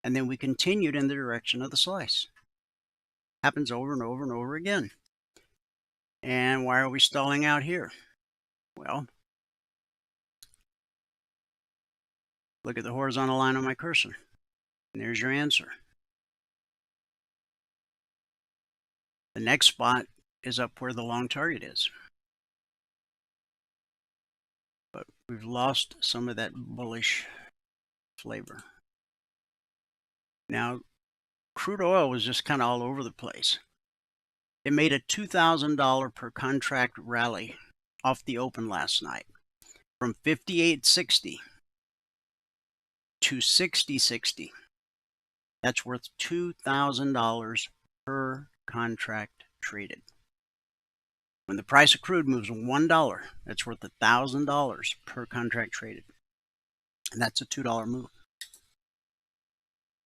and then we continued in the direction of the slice. Happens over and over and over again. And why are we stalling out here? Well, look at the horizontal line on my cursor, and there's your answer. The next spot is up where the long target is. But we've lost some of that bullish flavor. Now, crude oil was just kind of all over the place. It made a $2,000 per contract rally off the open last night, from 58.60 to 60.60. That's worth $2,000 per contract traded. When the price of crude moves $1, that's worth $1,000 per contract traded. And that's a $2 move.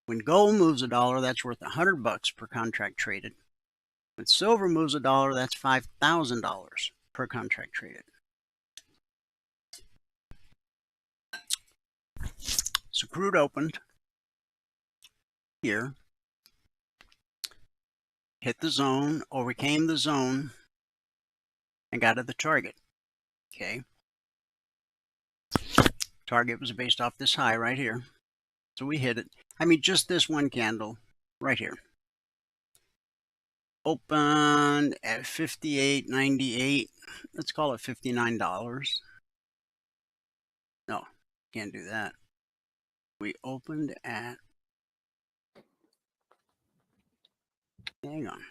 When gold moves $1, that's worth $100 per contract traded. When silver moves $1, that's $5,000 per contract traded. So crude opened here, hit the zone, overcame the zone, and got to the target. Okay. Target was based off this high right here. So we hit it. I mean, just this one candle right here. Opened at $58.98. Let's call it $59. No, can't do that. We opened at, hang on.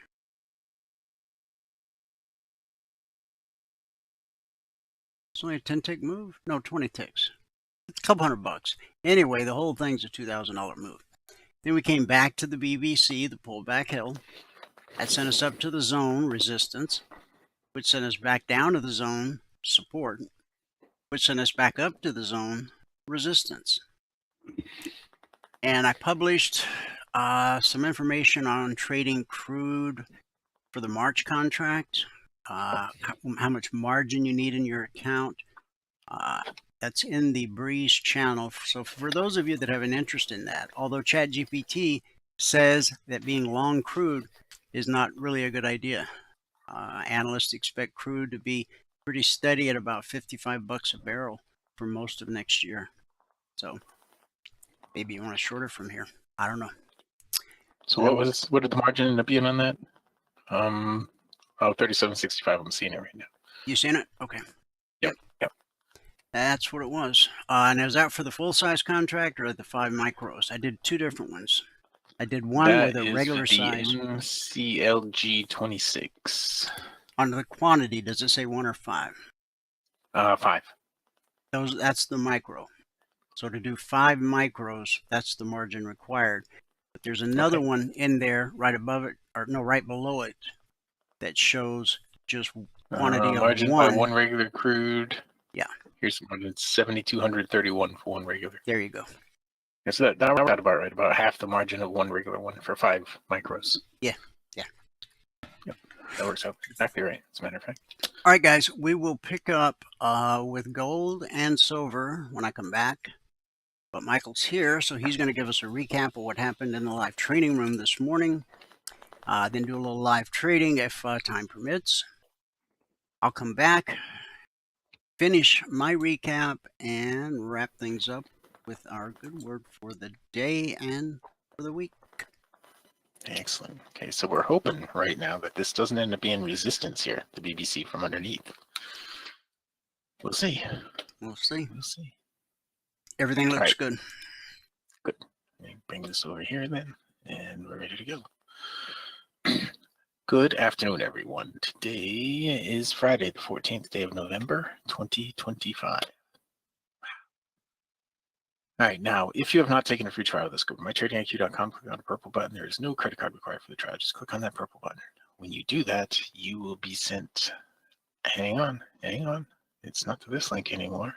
It's only a 10 tick move? No, 20 ticks. It's a couple $100. Anyway, the whole thing's a $2,000 move. Then we came back to the BBC, the pullback hill. That sent us up to the zone, resistance, which sent us back down to the zone, support, which sent us back up to the zone, resistance. And I published some information on trading crude for the March contract, how much margin you need in your account. That's in the Breeze channel. So for those of you that have an interest in that, although ChatGPT says that being long crude is not really a good idea. Analysts expect crude to be pretty steady at about $55 a barrel for most of next year. So maybe you want to short it from here. I don't know. So what did the margin end up being on that? 37.65. I'm seeing it right now. You seen it? Okay. Yep. That's what it was. And is that for the full size contract or the 5 micros? I did 2 different ones. I did one with a regular size. MCLG 26. On the quantity, does it say 1 or 5? 5. That's the micro. So to do 5 micros, that's the margin required. But there's another one in there right above it, or no, right below it, that shows just quantity of margin one. By 1 regular crude. Yeah. Here's margin 7,231 for 1 regular. There you go. Yeah, so that worked out about right, about half the margin of 1 regular one for 5 micros. Yeah. Yep, that works out exactly right, as a matter of fact. All right, guys, we will pick up with gold and silver when I come back. But Michael's here, so he's going to give us a recap of what happened in the live trading room this morning. Then do a little live trading if time permits. I'll come back, finish my recap, and wrap things up with our good word for the day and for the week. Excellent. Okay, so we're hoping right now that this doesn't end up being resistance here, the BBC from underneath. We'll see. We'll see. We'll see. Everything looks good. Good. Let me bring this over here then, and we're ready to go. Good afternoon, everyone. Today is Friday, the 14th day of November, 2025. All right, now, if you have not taken a free trial of this, go to mytradingiq.com, click on the purple button. There is no credit card required for the trial. Just click on that purple button. When you do that, you will be sent, hang on. It's not to this link anymore.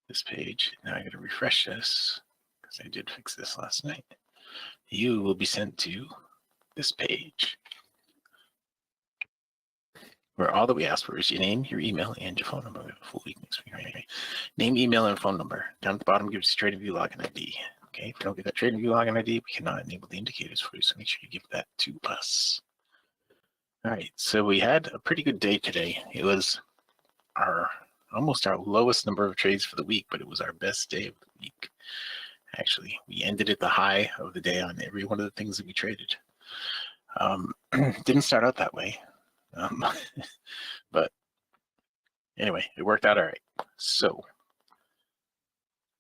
This page. Now I got to refresh this because I did fix this last night. You will be sent to this page where all that we ask for is your name, your email, and your phone number. We have a full week next week. Right? Name, email, and phone number. Down at the bottom gives you TradingView login ID. Okay, if you don't get that TradingView login ID, we cannot enable the indicators for you. So make sure you give that to us. All right, so we had a pretty good day today. It was almost our lowest number of trades for the week, but it was our best day of the week. Actually, we ended at the high of the day on every one of the things that we traded. Didn't start out that way, but anyway, it worked out all right. So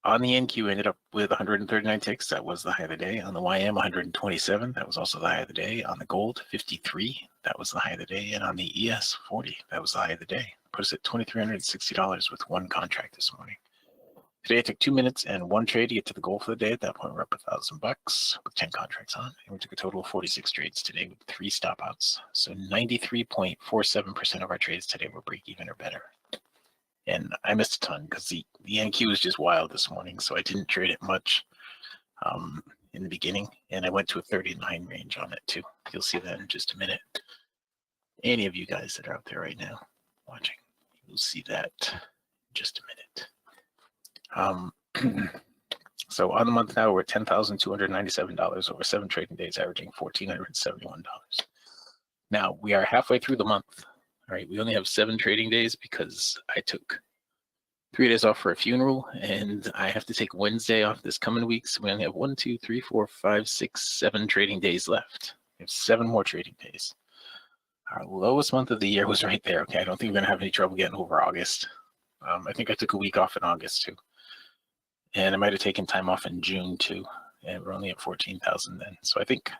on the NQ, ended up with 139 ticks. That was the high of the day. On the YM, 127. That was also the high of the day. On the gold, 53. That was the high of the day. And on the ES, 40. That was the high of the day. Put us at $2,360 with 1 contract this morning. Today, it took 2 minutes and 1 trade to get to the goal for the day. At that point, we're up $1,000 with 10 contracts on. And we took a total of 46 trades today with 3 stop outs. So 93.47% of our trades today were break even or better. And I missed a ton because the NQ was just wild this morning. So I didn't trade it much in the beginning. And I went to a 39 range on it too. You'll see that in just a minute. Any of you guys that are out there right now watching, you'll see that in just a minute. So on the month now, we're at $10,297 over 7 trading days, averaging $1,471. Now we are halfway through the month. All right, we only have 7 trading days because I took 3 days off for a funeral, and I have to take Wednesday off this coming week. So we only have 1, 2, 3, 4, 5, 6, 7 trading days left. We have 7 more trading days. Our lowest month of the year was right there. Okay, I don't think we're gonna have any trouble getting over August. I think I took a week off in August too, and I might have taken time off in June too. And we're only at 14,000 then. So I think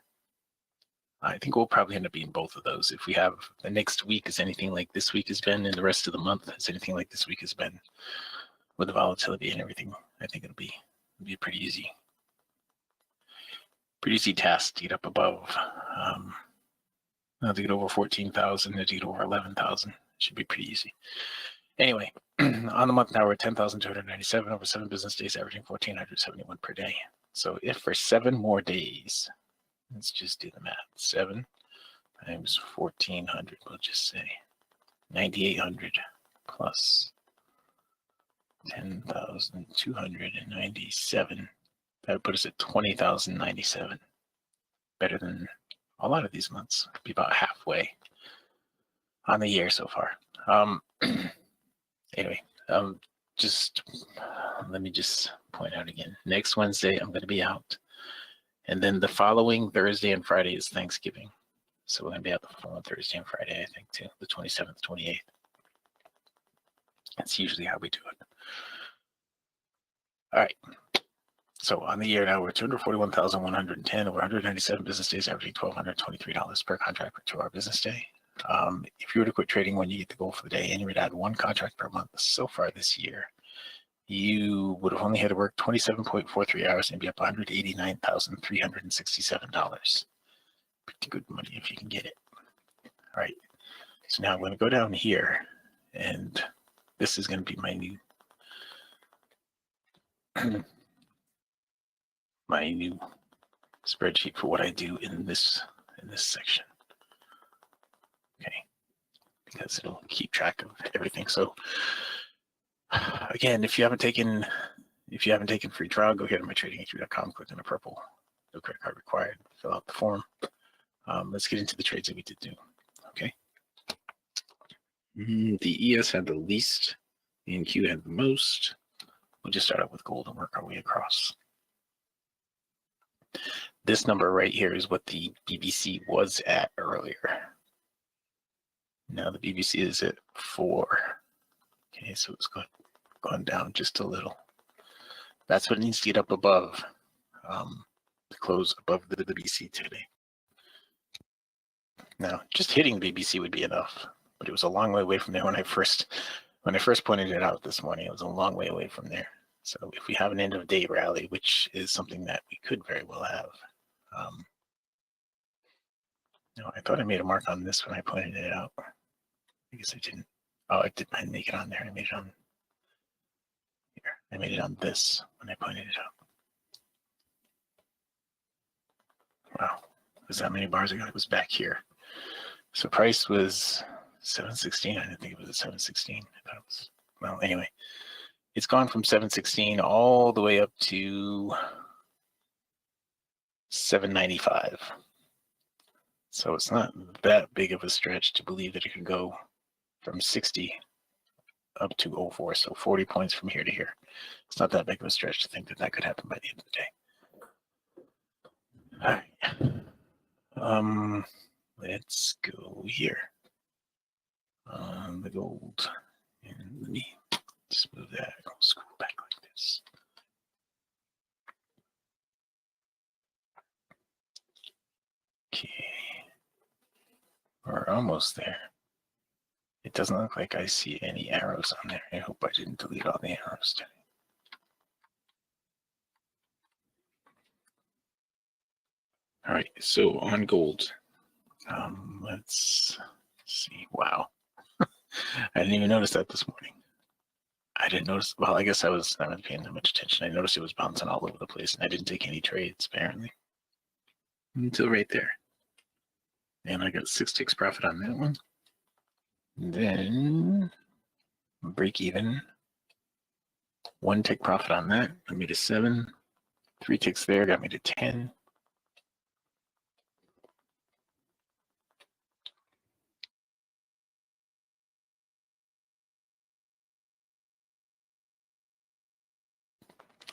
we'll probably end up being both of those. If we have the next week is anything like this week has been, and the rest of the month is anything like this week has been, with the volatility and everything, I think it'll be a pretty easy task to get up above. To get over 14,000, to get over 11,000, should be pretty easy. Anyway, on the month now we're at 10,297 over 7 business days, averaging 1,471 per day. So if for 7 more days, let's just do the math. 7 times 1400, we'll just say 9800 plus 10,297. That would put us at 20,097. Better than a lot of these months. Be about halfway on the year so far. Anyway, just let me just point out again. Next Wednesday, I'm going to be out. And then the following Thursday and Friday is Thanksgiving. So we're going to be out the following Thursday and Friday, I think, too. The 27th, 28th. That's usually how we do it. All right. So on the year now, we're 241,110 over 197 business days, averaging $1,223 per contract per 2-hour business day. If you were to quit trading when you get the goal for the day and you would add 1 contract per month so far this year, you would have only had to work 27.43 hours and be up $189,367. Pretty good money if you can get it. All right. So now I'm going to go down here, and this is going to be my new my new spreadsheet for what I do in this section. Okay, because it'll keep track of everything. So again, if you haven't taken free trial, go ahead to mytradinghq.com, click on the purple no credit card required, fill out the form. Let's get into the trades that we did do. Okay. The ES had the least, the NQ had the most. We'll just start out with gold and work our way across. This number right here is what the BBC was at earlier. Now the BBC is at 4. Okay, so it's gone down just a little. That's what it needs to get up above, to close above the BBC today. Now, just hitting the BBC would be enough, but it was a long way away from there when I first pointed it out this morning. It was a long way away from there. So if we have an end of day rally, which is something that we could very well have. No, I thought I made a mark on this when I pointed it out. I guess I didn't. Oh, I didn't make it on there. I made it on here. I made it on this when I pointed it out. Wow, was that many bars ago? It was back here. So price was 716. I didn't think it was at 716. I thought it was, well, anyway. It's gone from 716 all the way up to 795. So it's not that big of a stretch to believe that it could go from 60 up to 04. So 40 points from here to here. It's not that big of a stretch to think that that could happen by the end of the day. All right. Let's go here. The gold. And let me just move that. I'll scroll back like this. Okay. We're almost there. It doesn't look like I see any arrows on there. I hope I didn't delete all the arrows today. All right, so on gold, let's see. Wow. I didn't even notice that this morning. I didn't notice, well, I guess I was not paying that much attention. I noticed it was bouncing all over the place, and I didn't take any trades, apparently. Until right there. And I got 6 ticks profit on that one. And then break even. 1 tick profit on that. Got me to 7. 3 ticks there got me to 10.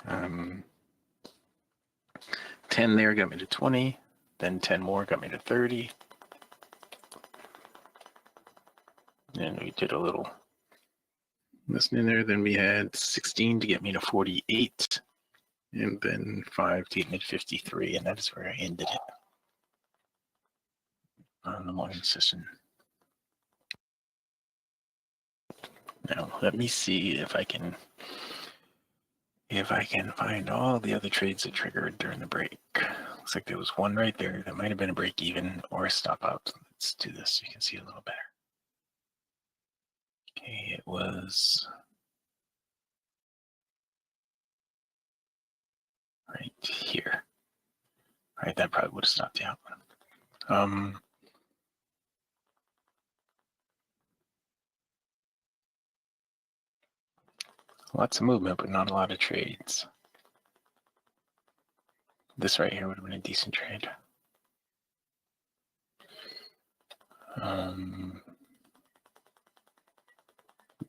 Um, 10 there got me to 20. Then 10 more got me to 30. And we did a little listening there. Then we had 16 to get me to 48. And then 5 to get me to 53. And that is where I ended it on the morning session. Now, let me see if I can find all the other trades that triggered during the break. Looks like there was one right there that might have been a break even or a stop out. Let's do this so you can see a little better. Okay, it was right here. All right, that probably would have stopped you out. Lots of movement, but not a lot of trades. This right here would have been a decent trade.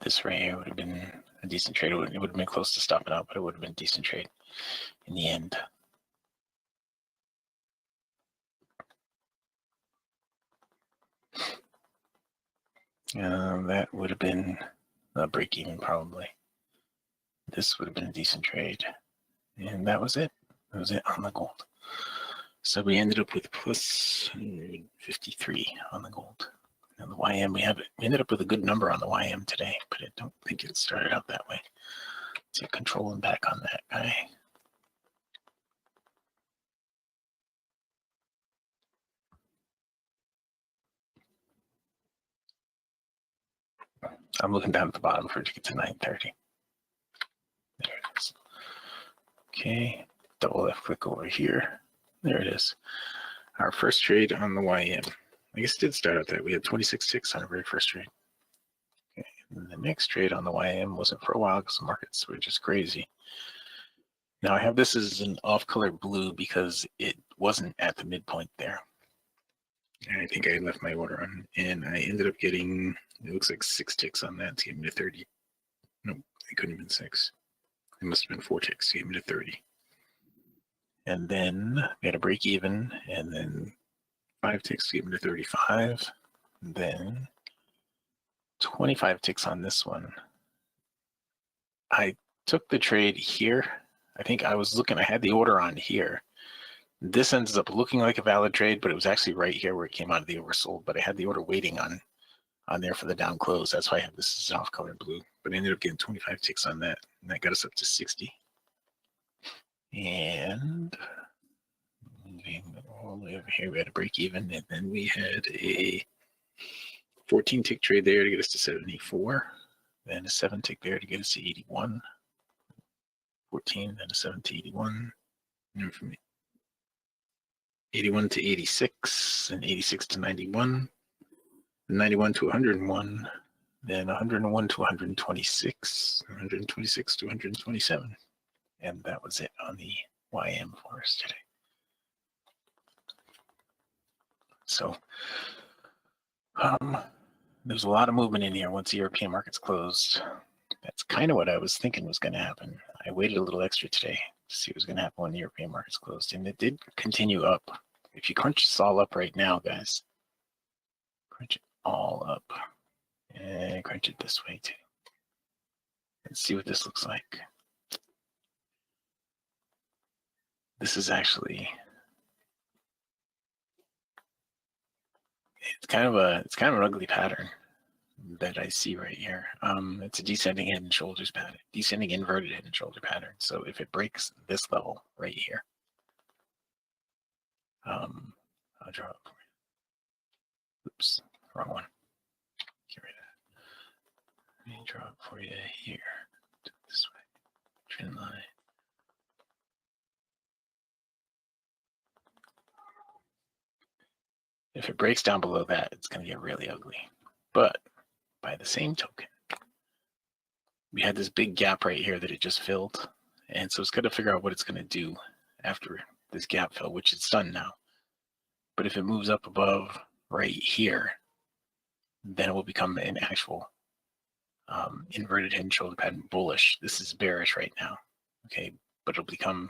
This right here would have been a decent trade. It would have been close to stopping out, but it would have been a decent trade in the end. That would have been a break even probably. This would have been a decent trade. And that was it. That was it on the gold. So we ended up with plus 53 on the gold. And the YM, we ended up with a good number on the YM today, but I don't think it started out that way. So controlling back on that guy. I'm looking down at the bottom for it to get to 930. There it is. Okay, double left click over here. There it is. Our first trade on the YM. I guess it did start out that we had 26 ticks on our very first trade. Okay, and the next trade on the YM wasn't for a while because the markets were just crazy. Now I have this as an off-color blue because it wasn't at the midpoint there. And I think I left my order on, and I ended up getting, it looks like 6 ticks on that to get me to 30. No, it couldn't have been 6. It must have been 4 ticks to get me to 30. And then we had a break even, and then 5 ticks to get me to 35. And then 25 ticks on this one. I took the trade here. I think I was looking, I had the order on here. This ends up looking like a valid trade, but it was actually right here where it came out of the oversold, but I had the order waiting on there for the down close. That's why I have this as off color blue, but I ended up getting 25 ticks on that, and that got us up to 60. And moving all the way over here, we had a break even, and then we had a 14 tick trade there to get us to 74, then a 7 tick there to get us to 81, 14, then a 7 to 81, and from 81 to 86, and 86 to 91, 91 to 101, then 101 to 126, 126 to 127. And that was it on the YM for us today. So there's a lot of movement in here once the European markets closed. That's kind of what I was thinking was going to happen. I waited a little extra today to see what was going to happen when the European markets closed, and it did continue up. If you crunch this all up right now, guys, crunch it all up, and crunch it this way too. Let's see what this looks like. This is actually, it's kind of an ugly pattern that I see right here. It's a descending head and shoulders pattern, descending inverted head and shoulder pattern. So if it breaks this level right here, I'll draw it for you. Oops, wrong one. Get rid of that. Let me draw it for you here. Do it this way. Trend line. If it breaks down below that, it's going to get really ugly. But by the same token, we had this big gap right here that it just filled. And so it's got to figure out what it's going to do after this gap fill, which it's done now. But if it moves up above right here, then it will become an actual inverted head and shoulder pattern bullish. This is bearish right now, okay? But it'll become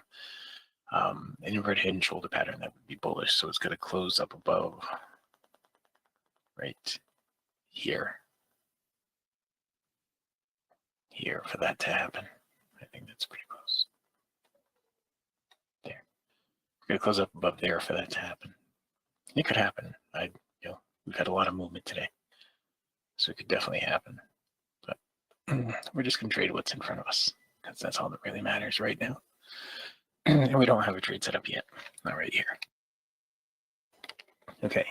an inverted head and shoulder pattern that would be bullish. So it's going to close up above right here for that to happen. I think that's pretty close. There. We're going to close up above there for that to happen. It could happen. We've had a lot of movement today, so it could definitely happen. But we're just going to trade what's in front of us because that's all that really matters right now. And we don't have a trade set up yet. Not right here. Okay.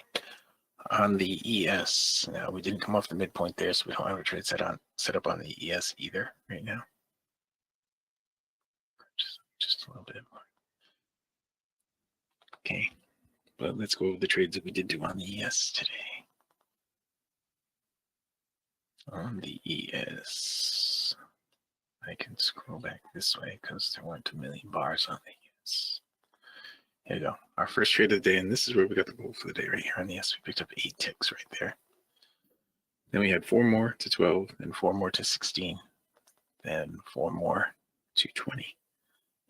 On the ES, now we didn't come off the midpoint there, so we don't have a trade set up on the ES either right now. Just a little bit more. Okay. But let's go over the trades that we did do on the ES today. On the ES, I can scroll back this way because there weren't a million bars on the yes. Here you go. Our first trade of the day, and this is where we got the goal for the day right here on the yes. We picked up 8 ticks right there. Then we had 4 more to 12, then 4 more to 16, then 4 more to 20.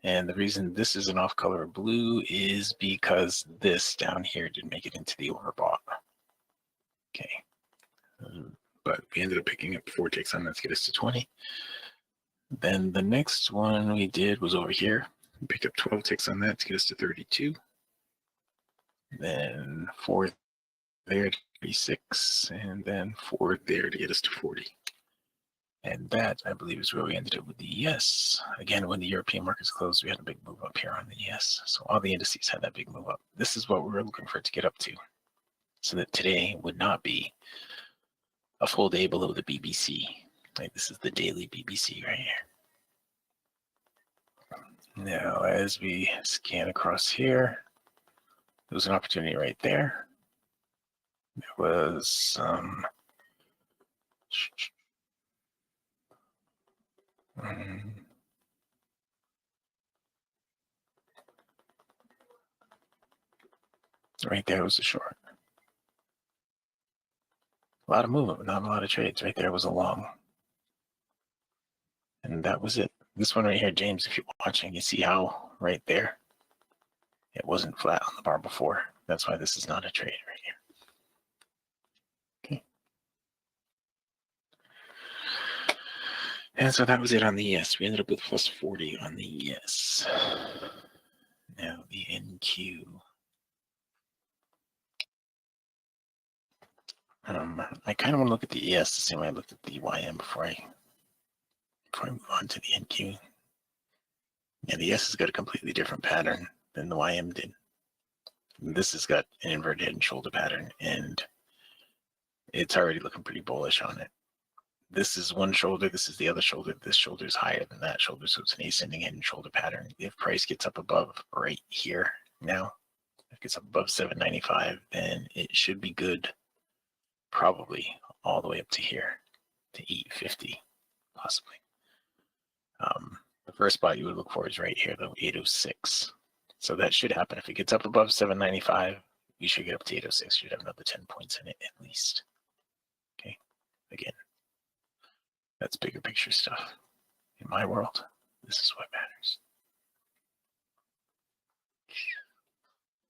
And the reason this is an off color of blue is because this down here didn't make it into the overbought. Okay. But we ended up picking up 4 ticks on that to get us to 20. Then the next one we did was over here. We picked up 12 ticks on that to get us to 32. Then 4 there to 36, and then 4 there to get us to 40. And that, I believe, is where we ended up with the yes. Again, when the European markets closed, we had a big move up here on the yes. So all the indices had that big move up. This is what we were looking for it to get up to, so that today would not be a full day below the BBC. Like, this is the daily BBC right here. Now, as we scan across here, there was an opportunity right there. There was some right there was a short. A lot of movement, but not a lot of trades. Right there was a long. And that was it. This one right here, James, if you're watching, you see how right there it wasn't flat on the bar before. That's why this is not a trade right here. Okay. And so that was it on the yes. We ended up with plus 40 on the yes. Now the NQ. I kind of want to look at the ES the same way I looked at the YM before I move on to the NQ. Yeah, the ES has got a completely different pattern than the YM did. This has got an inverted head and shoulder pattern, and it's already looking pretty bullish on it. This is one shoulder, this is the other shoulder. This shoulder is higher than that shoulder, so it's an ascending head and shoulder pattern. If price gets up above right here now, if it gets up above 795, then it should be good, probably all the way up to here, to 850, possibly. The first spot you would look for is right here, though, 806. So that should happen. If it gets up above 795, you should get up to 806. You should have another 10 points in it at least. Okay, again, that's bigger picture stuff. In my world, this is what matters.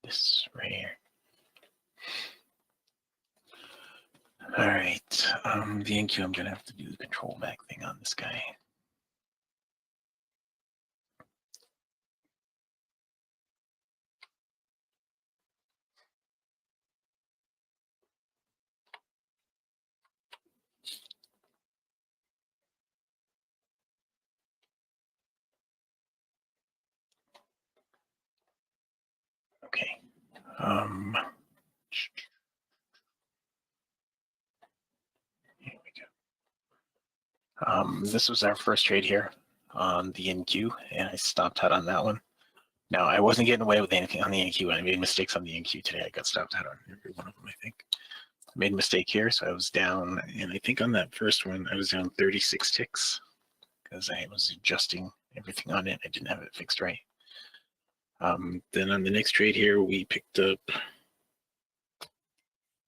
This right here. All right, the NQ, I'm gonna have to do the control back thing on this guy. Okay. Here we go. This was our first trade here on the NQ, and I stopped out on that one. Now, I wasn't getting away with anything on the NQ. I made mistakes on the NQ today. I got stopped out on every one of them, I think. I made a mistake here, so I was down, and I think on that first one, I was down 36 ticks because I was adjusting everything on it. I didn't have it fixed right. Then on the next trade here, we picked up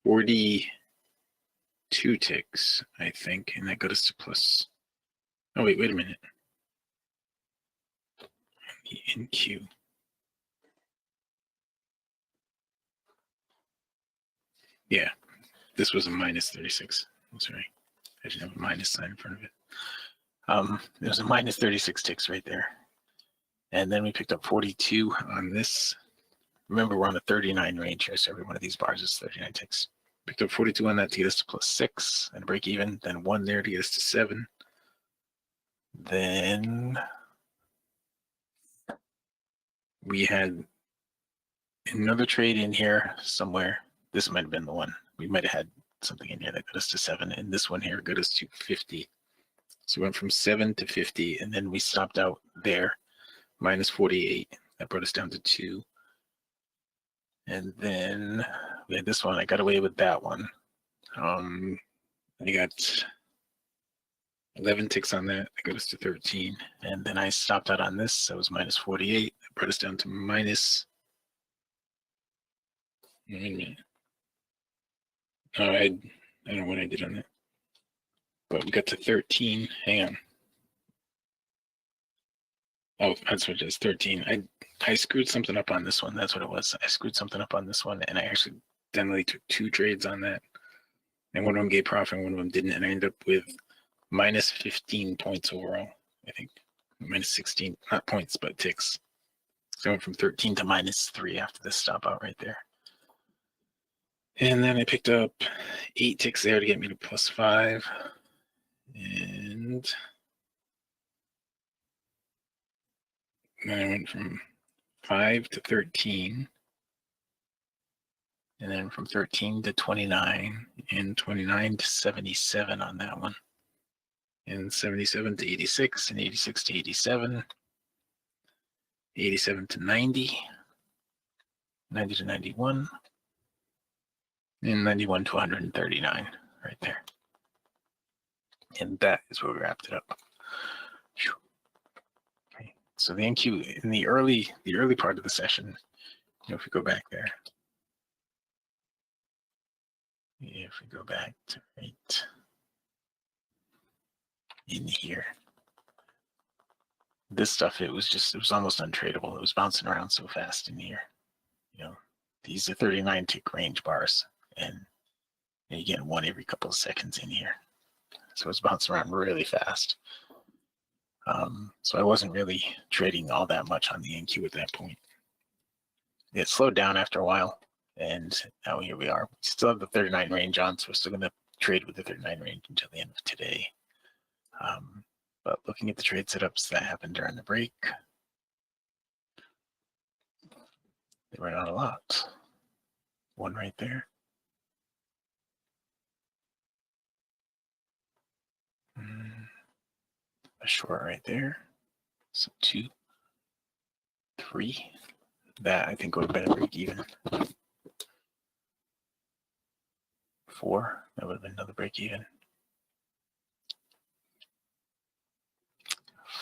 42 ticks, I think, and that got us to plus. Oh, wait a minute. The NQ. Yeah, this was a minus 36. That's right. I didn't have a minus sign in front of it. There was a minus 36 ticks right there. And then we picked up 42 on this. Remember, we're on a 39 range here, so every one of these bars is 39 ticks. Picked up 42 on that to get us to plus 6 and break even. Then 1 there to get us to 7. Then we had another trade in here somewhere. This might have been the one. We might have had something in here that got us to 7, and this one here got us to 50. So we went from 7 to 50, and then we stopped out there, minus 48. That brought us down to 2. And then we had this one. I got away with that one. I got 11 ticks on that. That got us to 13. And then I stopped out on this. That was minus 48. That brought us down to minus. Wait a minute. Oh, I don't know what I did on that. But we got to 13. Hang on. Oh, that's what it is. 13. I screwed something up on this one. That's what it was. I screwed something up on this one, and I actually accidentally took 2 trades on that. And one of them gave profit, and one of them didn't. And I ended up with minus 15 points overall. I think minus 16, not points, but ticks. So I went from 13 to minus 3 after this stop out right there. And then I picked up 8 ticks there to get me to plus 5. And then I went from 5 to 13. And then from 13 to 29, and 29 to 77 on that one. And 77 to 86, and 86 to 87, 87 to 90, 90 to 91, and 91 to 139 right there. And that is where we wrapped it up. Okay. So the NQ in the early part of the session, if we go back there, if we go back to right in here, this stuff, it was almost untradeable. It was bouncing around so fast in here. These are 39 tick range bars, and you get one every couple of seconds in here. So it's bouncing around really fast. So I wasn't really trading all that much on the NQ at that point. It slowed down after a while, and now here we are. We still have the 39 range on, so we're still going to trade with the 39 range until the end of today. But looking at the trade setups that happened during the break, they were not a lot. One right there. A short right there. So 2, 3. That I think would have been a break even. 4. That would have been another break even.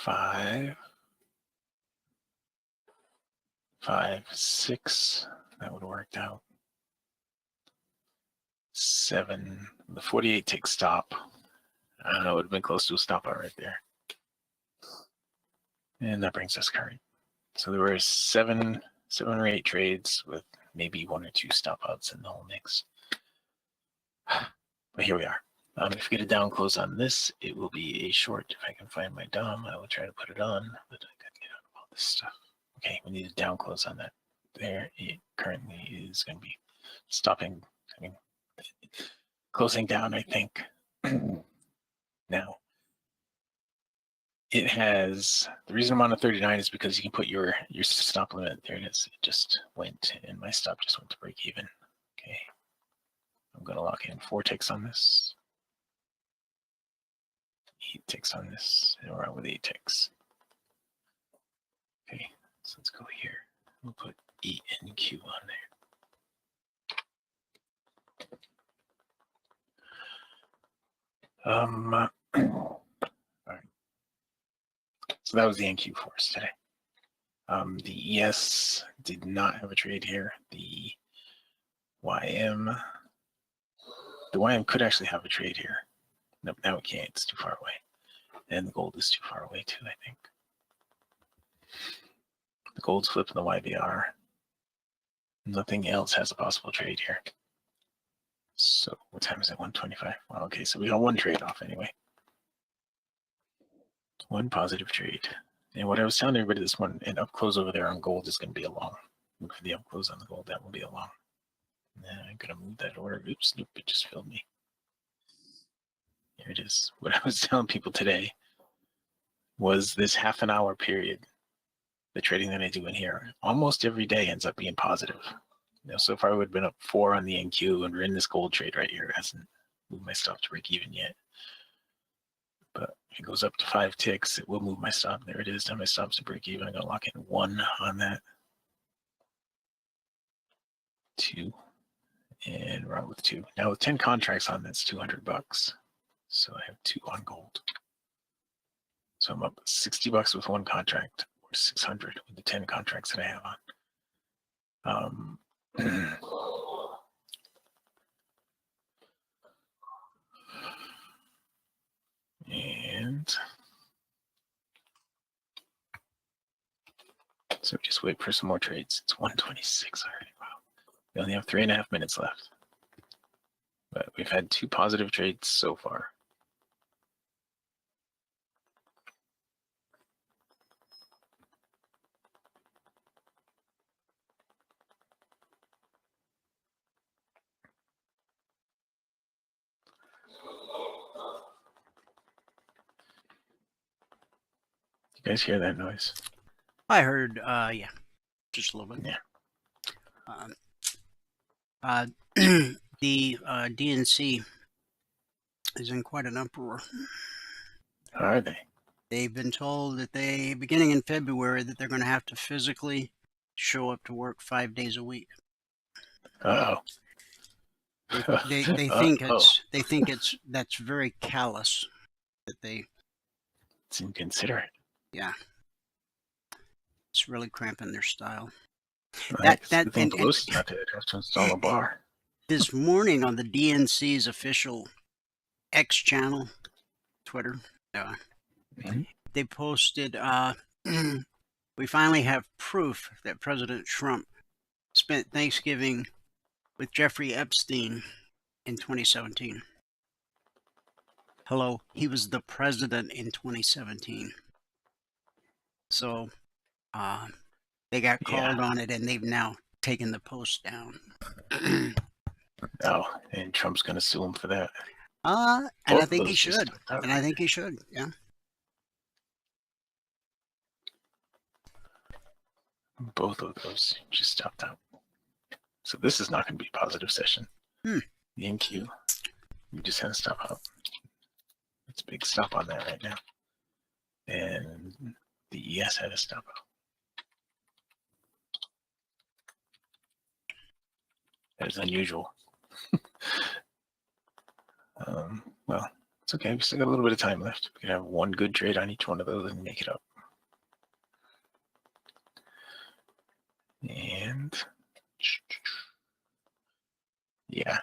5. 5, 6. That would have worked out. 7. The 48 tick stop. I don't know. It would have been close to a stop out right there. And that brings us current. So there were 7 or 8 trades with maybe 1 or 2 stop outs in the whole mix. But here we are. If we get a down close on this, it will be a short. If I can find my DOM, I will try to put it on, but I gotta get out of all this stuff. Okay, we need a down close on that. There, it currently is going to be stopping, closing down, I think. Now, it has, the reason I'm on a 39 is because you can put your stop limit. There it is. It just went, and my stop just went to break even. Okay. I'm going to lock in 4 ticks on this. 8 ticks on this. And we're out with 8 ticks. Okay, so let's go here. We'll put E and Q on there. All right. So that was the NQ for us today. The ES did not have a trade here. The YM could actually have a trade here. Nope, now it can't. It's too far away. And the gold is too far away too, I think. The gold's flipping the YBR. Nothing else has a possible trade here. So what time is it? 1:25. Well, okay, so we got 1 trade off anyway. 1 positive trade. And what I was telling everybody this morning, an up close over there on gold is going to be a long. Look for the up close on the gold, that will be a long. And then I'm going to move that order. Oops, nope, it just filled me. Here it is. What I was telling people today was this half an hour period, the trading that I do in here, almost every day ends up being positive. So far I would have been up 4 on the NQ, and we're in this gold trade right here. It hasn't moved my stop to break even yet. But if it goes up to 5 ticks, it will move my stop. There it is. Now my stop's to break even. I'm going to lock in 1 on that. 2. And we're out with 2. Now with 10 contracts on, that's $200. So I have 2 on gold. So I'm up $60 with one contract, or 600 with the 10 contracts that I have on. And so just wait for some more trades. It's 1:26 already. Wow. We only have 3.5 minutes left. But we've had 2 positive trades so far. You guys hear that noise? I heard, yeah, just a little bit. Yeah. The DNC is in quite an uproar. Are they? They've been told that beginning in February, that they're going to have to physically show up to work 5 days a week. Oh. They think that's very callous. That they It's inconsiderate. Yeah, it's really cramping their style. Pelosi's not there. They have to install a bar. This morning on the DNC's official X channel, Twitter, they posted, we finally have proof that President Trump spent Thanksgiving with Jeffrey Epstein in 2017. Hello, he was the president in 2017. So they got called on it, and they've now taken the post down. Oh, and Trump's going to sue him for that. And I think he should. And I think he should, yeah. Both of those just stopped out. So this is not going to be a positive session. The NQ, we just had to stop out. It's a big stop on that right now. And the ES had to stop out. That is unusual. Well, it's okay. We still got a little bit of time left. We can have one good trade on each one of those and make it up. And yeah.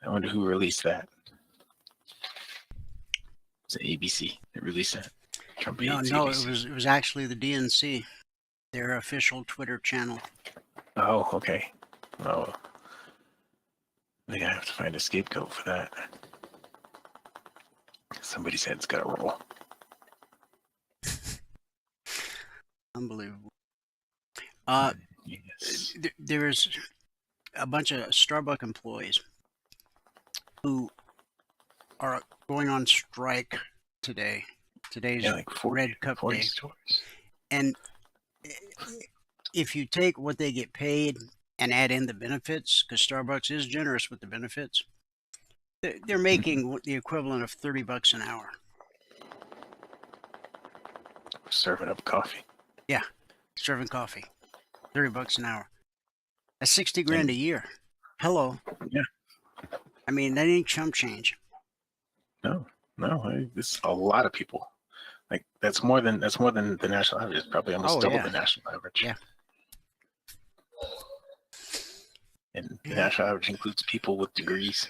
I wonder who released that. It was ABC that released that. Trump No, ABC. it was actually the DNC, their official Twitter channel. Oh, okay. Oh, I think I have to find a scapegoat for that. Somebody's head's got to roll. Unbelievable. Yes. There's a bunch of Starbucks employees who are going on strike today. Today's like 40, Red Cup 40 Day. stores. And if you take what they get paid and add in the benefits, because Starbucks is generous with the benefits, they're making the equivalent of $30 an hour. Serving up coffee. Yeah, serving coffee. $30 an hour. That's 60 grand a year. Hello. Yeah. I mean, that ain't chump change. No, it's a lot of people. Like that's more than the national average. It's probably almost double the national average. Yeah. And the national average includes people with degrees,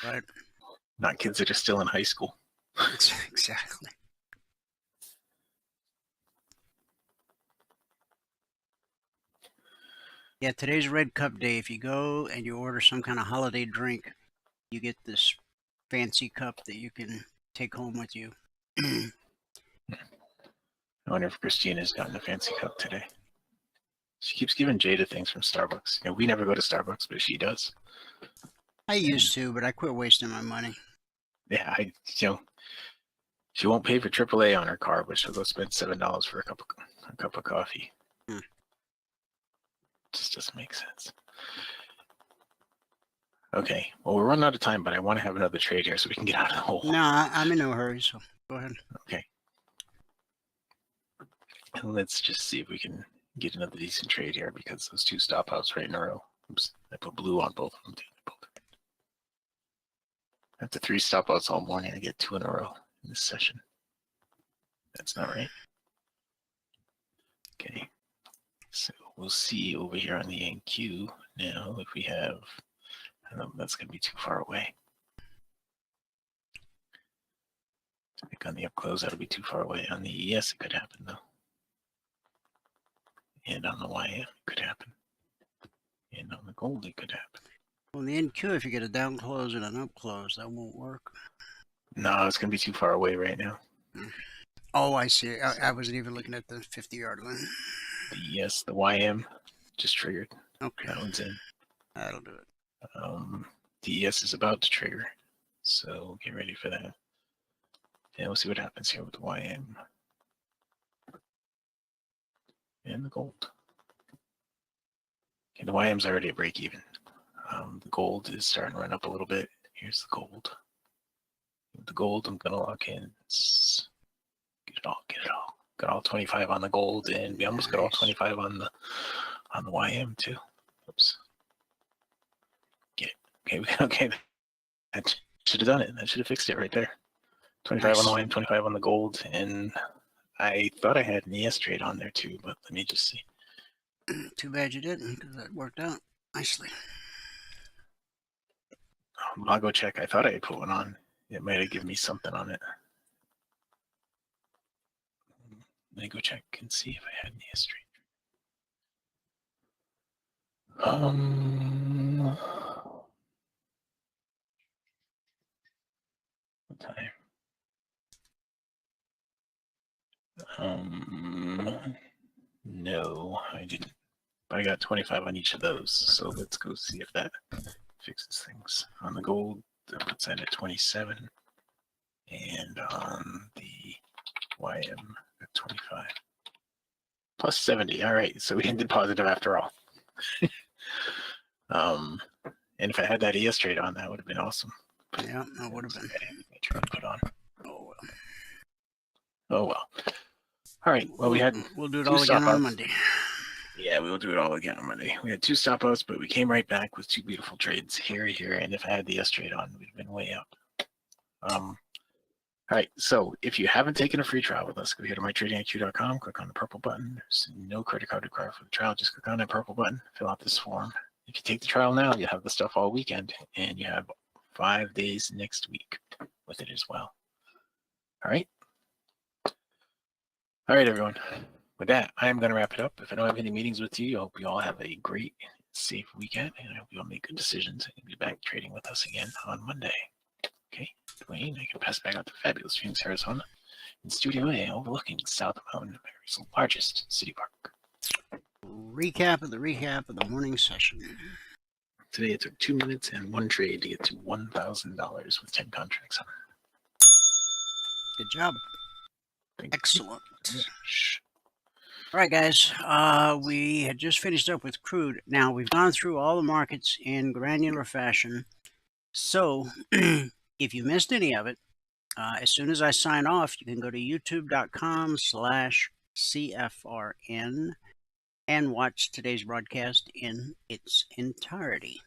Right. Not kids that are still in high school. Exactly. Yeah, today's Red Cup Day. If you go and you order some kind of holiday drink, you get this fancy cup that you can take home with you. I wonder if Christina's gotten a fancy cup today. She keeps giving Jada things from Starbucks. We never go to Starbucks, but she does. I used to, but I quit wasting my money. Yeah, she won't pay for AAA on her car, but she'll go spend $7 for a cup of coffee. Just doesn't make sense. Okay, well, we're running out of time, but I want to have another trade here so we can get out of the hole. No, I'm in no hurry, so go ahead. Okay. And let's just see if we can get another decent trade here because those 2 stop outs right in a row. Oops, I put blue on both of them. After 3 stop outs all morning, I get 2 in a row. in this session. That's not right. Okay. So we'll see over here on the NQ now if we have, I don't know, that's going to be too far away. I think on the up close, that'll be too far away. On the ES, it could happen though. And on the YM, it could happen. And on the gold, it could happen. Well, in the NQ, if you get a down close and an up close, that won't work. No, it's going to be too far away right now. Oh, I see. I wasn't even looking at the 50-yard line. The ES, the YM just triggered. Okay. That one's in. That'll do it. The ES is about to trigger. So get ready for that. And we'll see what happens here with the YM. And the gold. Okay, the YM's already at break even. The gold is starting to run up a little bit. Here's the gold. With the gold, I'm gonna lock in. Get it all. Got all 25 on the gold, and we almost got all 25 on the YM too. Oops. Okay. That should have done it. That should have fixed it right there. 25 on the YM, 25 on the gold, and I thought I had an ES trade on there too, but let me just see. Too bad you didn't, because that worked out nicely. I'll go check. I thought I had put one on. It might have given me something on it. Let me go check and see if I had an ES trade. What time? No, I didn't. But I got 25 on each of those. So let's go see if that fixes things. On the gold, that puts that at 27. And on the YM at 25. Plus 70. All right, so we ended positive after all. And if I had that ES trade on, that would have been awesome. Yeah, that would have been. Try to put on. Oh well. Oh well. All right. Well, we'll do it all again on Monday. Yeah, we will do it all again on Monday. We had 2 stop outs, but we came right back with 2 beautiful trades here, and if I had the ES trade on, we'd have been way up. All right, so if you haven't taken a free trial with us, go here to mytradingiq.com, click on the purple button. There's no credit card required for the trial. Just click on that purple button, fill out this form. If you take the trial now, you have the stuff all weekend, and you have 5 days next week with it as well. All right? All right, everyone. With that, I'm going to wrap it up. If I don't have any meetings with you, I hope you all have a great, safe weekend, and I hope you all make good decisions and be back trading with us again on Monday. Okay, Dwayne, I can pass back out to fabulous Phoenix, Arizona, in Studio A, overlooking South Mountain, America's largest city park. Recap of the morning session. Today it took 2 minutes and 1 trade to get to $1,000 with 10 contracts on. Good job. Excellent. You. All right, guys. We had just finished up with crude. Now, we've gone through all the markets in granular fashion. So, if you missed any of it, as soon as I sign off, you can go to youtube.com/CFRN and watch today's broadcast in its entirety.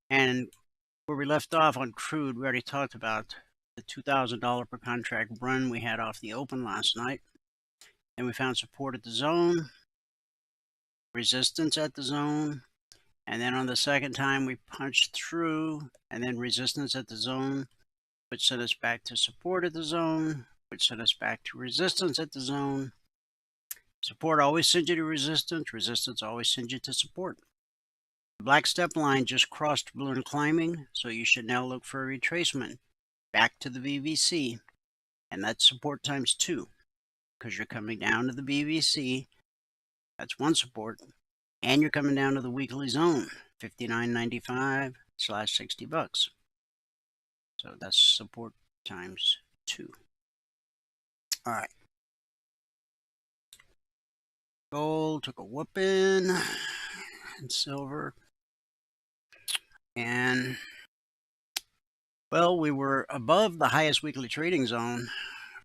And where we left off on crude, we already talked about the $2,000 per contract run we had off the open last night. And we found support at the zone, resistance at the zone, and then on the second time we punched through, and then resistance at the zone, which sent us back to support at the zone, which sent us back to resistance at the zone. Support always sends you to resistance, resistance always sends you to support. The black step line just crossed blue and climbing, so you should now look for a retracement back to the VVC, and that's support times 2. Because you're coming down to the BVC, that's one support, and you're coming down to the weekly zone, $59.95/$60. So that's support times 2. All right. Gold took a whooping, and silver, and well, we were above the highest weekly trading zone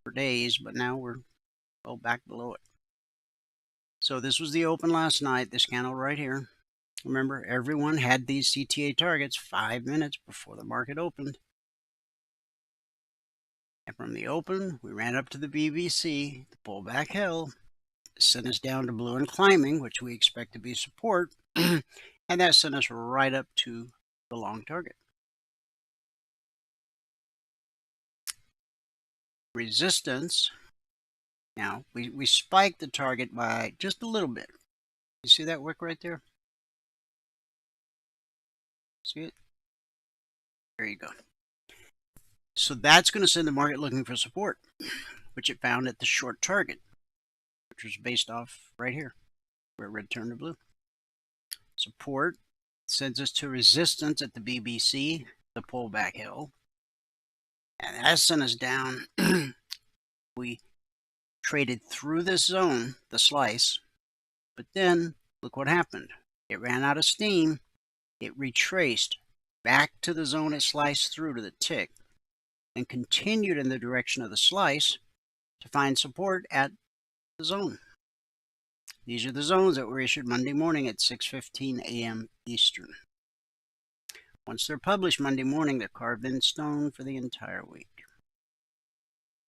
for days, but now we're back below it. So this was the open last night, this candle right here. Remember, everyone had these CTA targets 5 minutes before the market opened. And from the open, we ran up to the BBC. The pullback held, sent us down to blue and climbing, which we expect to be support, and that sent us right up to the long target. Resistance. Now, we spiked the target by just a little bit. You see that wick right there? See it? There you go. So that's going to send the market looking for support, which it found at the short target, which was based off right here, where red turned to blue. Support sends us to resistance at the BBC, the pullback hill, and that sent us down. We traded through this zone, the slice, but then look what happened. It ran out of steam. It retraced back to the zone it sliced through to the tick and continued in the direction of the slice to find support at the zone. These are the zones that were issued Monday morning at 6:15 a.m. Eastern. Once they're published Monday morning, they're carved in stone for the entire week.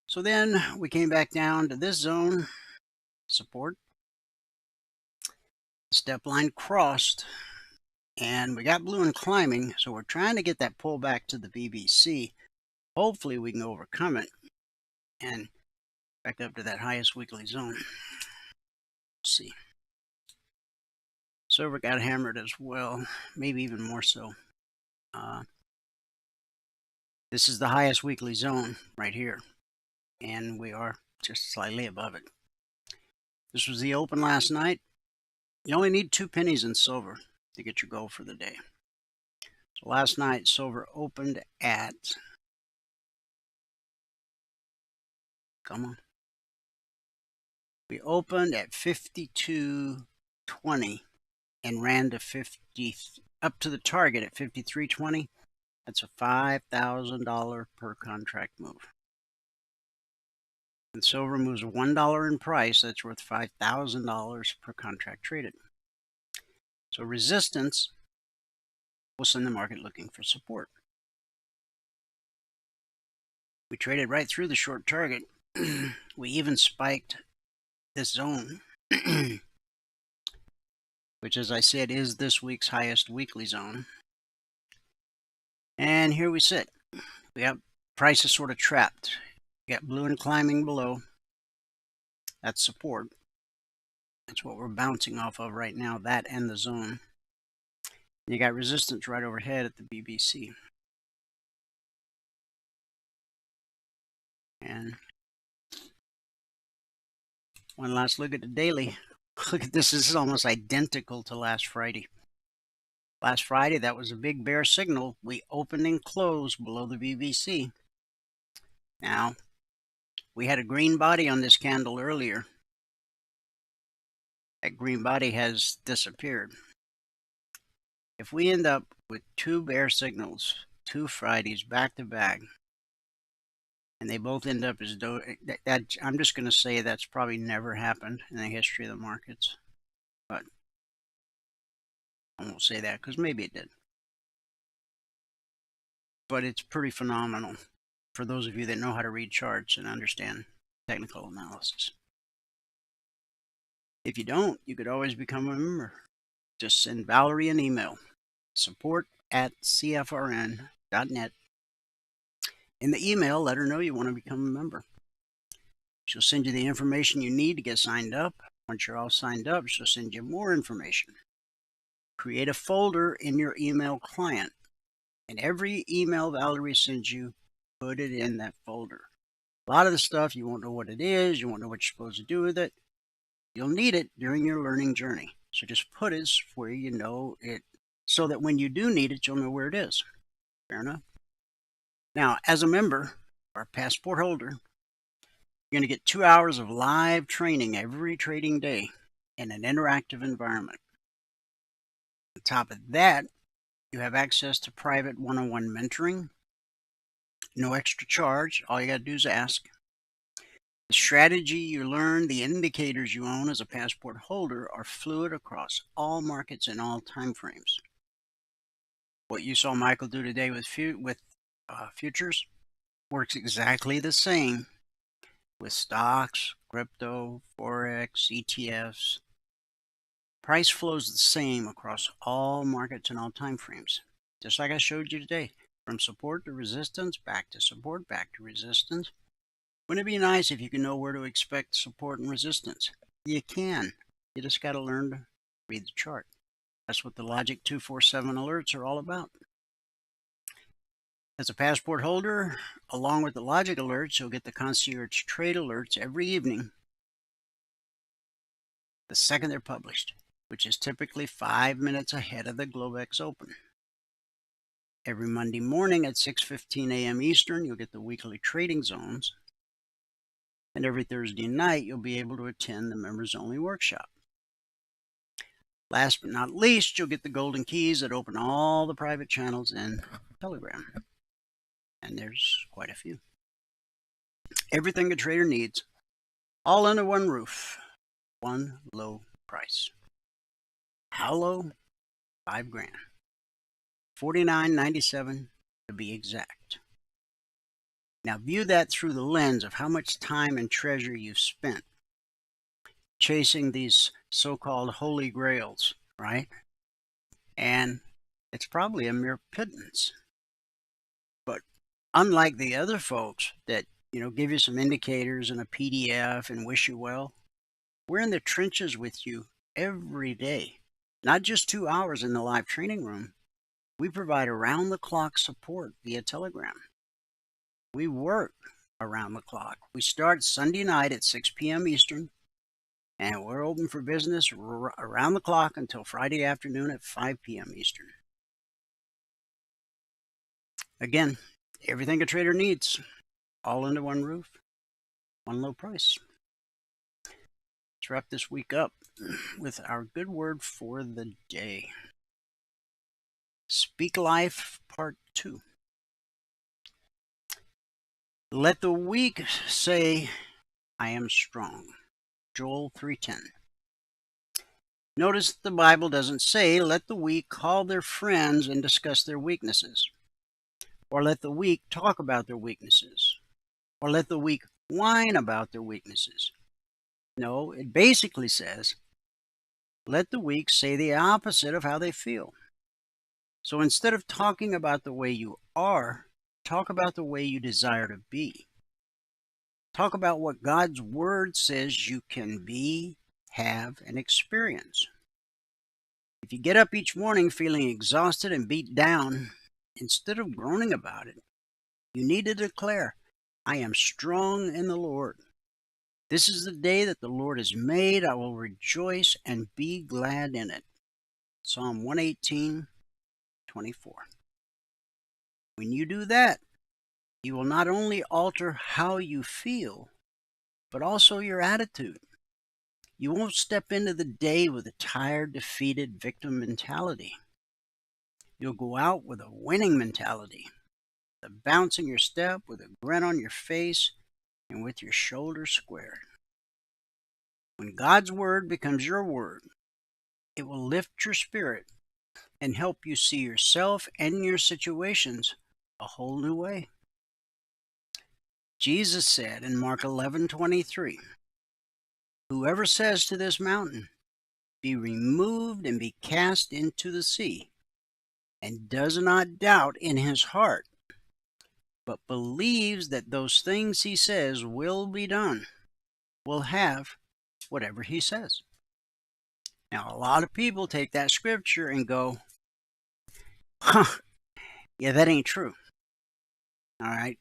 So then we came back down to this zone, support. Step line crossed, and we got blue and climbing, so we're trying to get that pull back to the BBC. Hopefully we can overcome it and back up to that highest weekly zone. Let's see. Silver got hammered as well, maybe even more so. This is the highest weekly zone right here, and we are just slightly above it. This was the open last night. You only need 2 pennies in silver to get your goal for the day. So last night, silver opened at, come on. We opened at 52.20 and ran to 50 up to the target at 53.20. That's a $5,000 per contract move. And silver moves $1 in price. That's worth $5,000 per contract traded. So resistance will send the market looking for support. We traded right through the short target. We even spiked this zone, which, as I said, is this week's highest weekly zone. And here we sit. We got prices sort of trapped. We got blue and climbing below. That's support. That's what we're bouncing off of right now, that and the zone. And you got resistance right overhead at the BBC. And one last look at the daily. Look at this. This is almost identical to last Friday. Last Friday, that was a big bear signal. We opened and closed below the BBC. Now, we had a green body on this candle earlier. That green body has disappeared. If we end up with 2 bear signals, 2 Fridays back to back, and they both end up as though that, I'm just going to say that's probably never happened in the history of the markets. But I won't say that because maybe it did. But it's pretty phenomenal for those of you that know how to read charts and understand technical analysis. If you don't, you could always become a member. Just send Valerie an email, support@cfrn.net. In the email, let her know you want to become a member. She'll send you the information you need to get signed up. Once you're all signed up, she'll send you more information. Create a folder in your email client, and every email Valerie sends you, put it in that folder. A lot of the stuff you won't know what it is, you won't know what you're supposed to do with it. You'll need it during your learning journey. So just put it where you know it, so that when you do need it, you'll know where it is. Fair enough? Now, as a member or passport holder, you're going to get 2 hours of live training every trading day in an interactive environment. On top of that, you have access to private one-on-one mentoring. No extra charge. All you got to do is ask. The strategy you learn, the indicators you own as a passport holder are fluid across all markets and all time frames. What you saw Michael do today with futures, works exactly the same with stocks, crypto, Forex, ETFs. Price flows the same across all markets and all time frames. Just like I showed you today, from support to resistance, back to support, back to resistance. Wouldn't it be nice if you could know where to expect support and resistance? You can. You just got to learn to read the chart. That's what the Logic 247 alerts are all about. As a passport holder, along with the Logic alerts, you'll get the concierge trade alerts every evening the second they're published, which is typically 5 minutes ahead of the Globex Open. Every Monday morning at 6:15 a.m. Eastern, you'll get the weekly trading zones. And every Thursday night, you'll be able to attend the members-only workshop. Last but not least, you'll get the golden keys that open all the private channels in Telegram. And there's quite a few. Everything a trader needs, all under one roof, one low price. How low? $5,000. $49.97 to be exact. Now view that through the lens of how much time and treasure you've spent chasing these so-called holy grails, right? And it's probably a mere pittance. But unlike the other folks that, give you some indicators and a PDF and wish you well, we're in the trenches with you every day. Not just 2 hours in the live training room. We provide around-the-clock support via Telegram. We work around the clock. We start Sunday night at 6 p.m. Eastern, and we're open for business around the clock until Friday afternoon at 5 p.m. Eastern. Again, everything a trader needs, all under one roof, one low price. Let's wrap this week up with our good word for the day. Speak Life, Part 2. Let the weak say, I am strong. Joel 3:10. Notice the Bible doesn't say, let the weak call their friends and discuss their weaknesses. Or let the weak talk about their weaknesses. Or let the weak whine about their weaknesses. No, it basically says, let the weak say the opposite of how they feel. So instead of talking about the way you are, talk about the way you desire to be. Talk about what God's Word says you can be, have, and experience. If you get up each morning feeling exhausted and beat down, instead of groaning about it, you need to declare, I am strong in the Lord. This is the day that the Lord has made. I will rejoice and be glad in it. Psalm 118:24. When you do that, you will not only alter how you feel, but also your attitude. You won't step into the day with a tired, defeated victim mentality. You'll go out with a winning mentality, with a bounce in your step, with a grin on your face, and with your shoulders squared. When God's Word becomes your word, it will lift your spirit and help you see yourself and your situations a whole new way. Jesus said in Mark 11:23, whoever says to this mountain, be removed and be cast into the sea, and does not doubt in his heart, but believes that those things he says will be done, will have whatever he says. Now, a lot of people take that scripture and go, yeah, that ain't true. All right.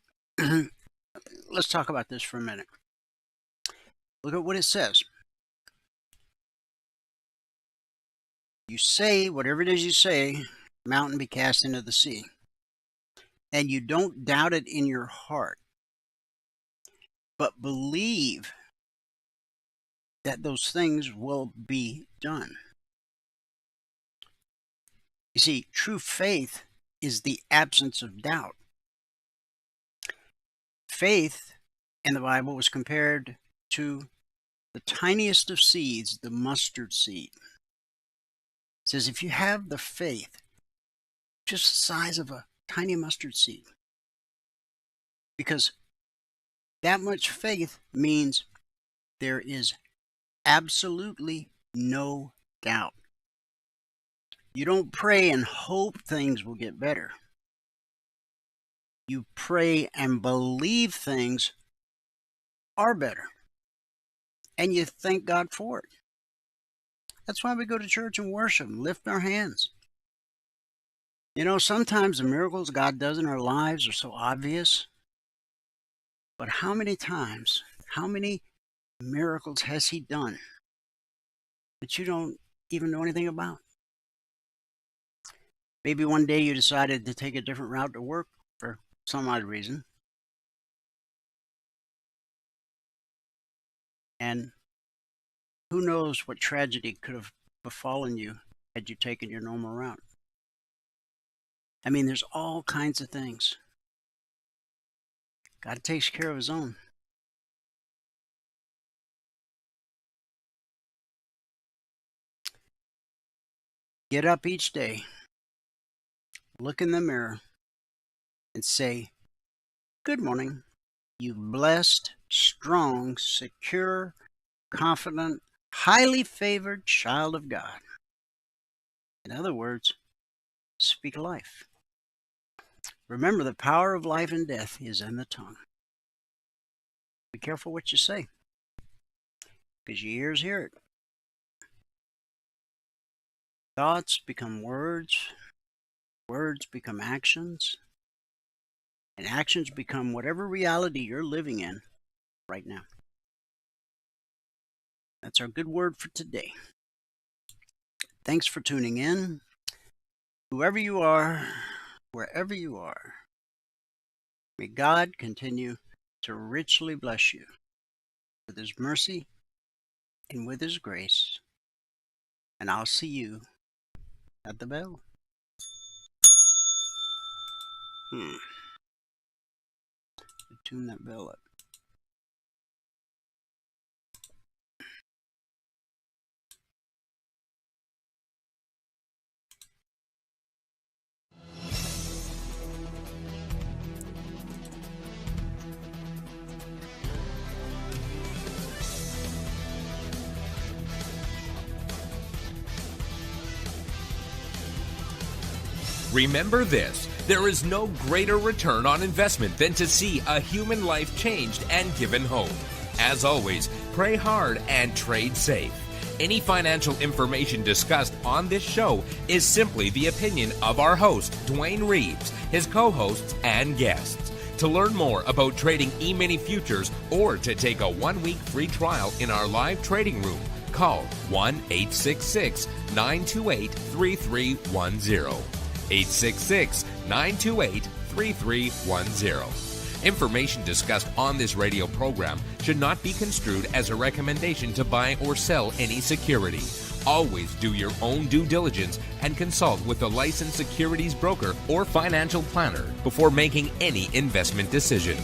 Let's talk about this for a minute. Look at what it says. You say, whatever it is you say, mountain be cast into the sea. And you don't doubt it in your heart, but believe that those things will be done. You see, true faith is the absence of doubt. Faith in the Bible was compared to the tiniest of seeds, the mustard seed. It says if you have the faith, just the size of a tiny mustard seed, Because that much faith means there is absolutely no doubt. You don't pray and hope things will get better. You pray and believe things are better. And you thank God for it. That's why we go to church and worship and lift our hands. Sometimes the miracles God does in our lives are so obvious. But how many times, how many miracles has He done that you don't even know anything about? Maybe one day you decided to take a different route to work for some odd reason. And who knows what tragedy could have befallen you had you taken your normal route. I mean, there's all kinds of things. God takes care of His own. Get up each day, look in the mirror, and say, "Good morning, you blessed, strong, secure, confident, highly favored child of God." In other words, speak life. Remember, the power of life and death is in the tongue. Be careful what you say, because your ears hear it. Thoughts become words, words become actions, and actions become whatever reality you're living in right now. That's our good word for today. Thanks for tuning in. Whoever you are, wherever you are, may God continue to richly bless you with His mercy and with His grace. And I'll see you at the bell. Tune that bell up. Remember this, there is no greater return on investment than to see a human life changed and given hope. As always, pray hard and trade safe. Any financial information discussed on this show is simply the opinion of our host, Dwayne Reeves, his co-hosts, and guests. To learn more about trading E-mini futures or to take a 1-week free trial in our live trading room, call 1-866-928-3310. 866-928-3310. Information discussed on this radio program should not be construed as a recommendation to buy or sell any security. Always do your own due diligence and consult with a licensed securities broker or financial planner before making any investment decision.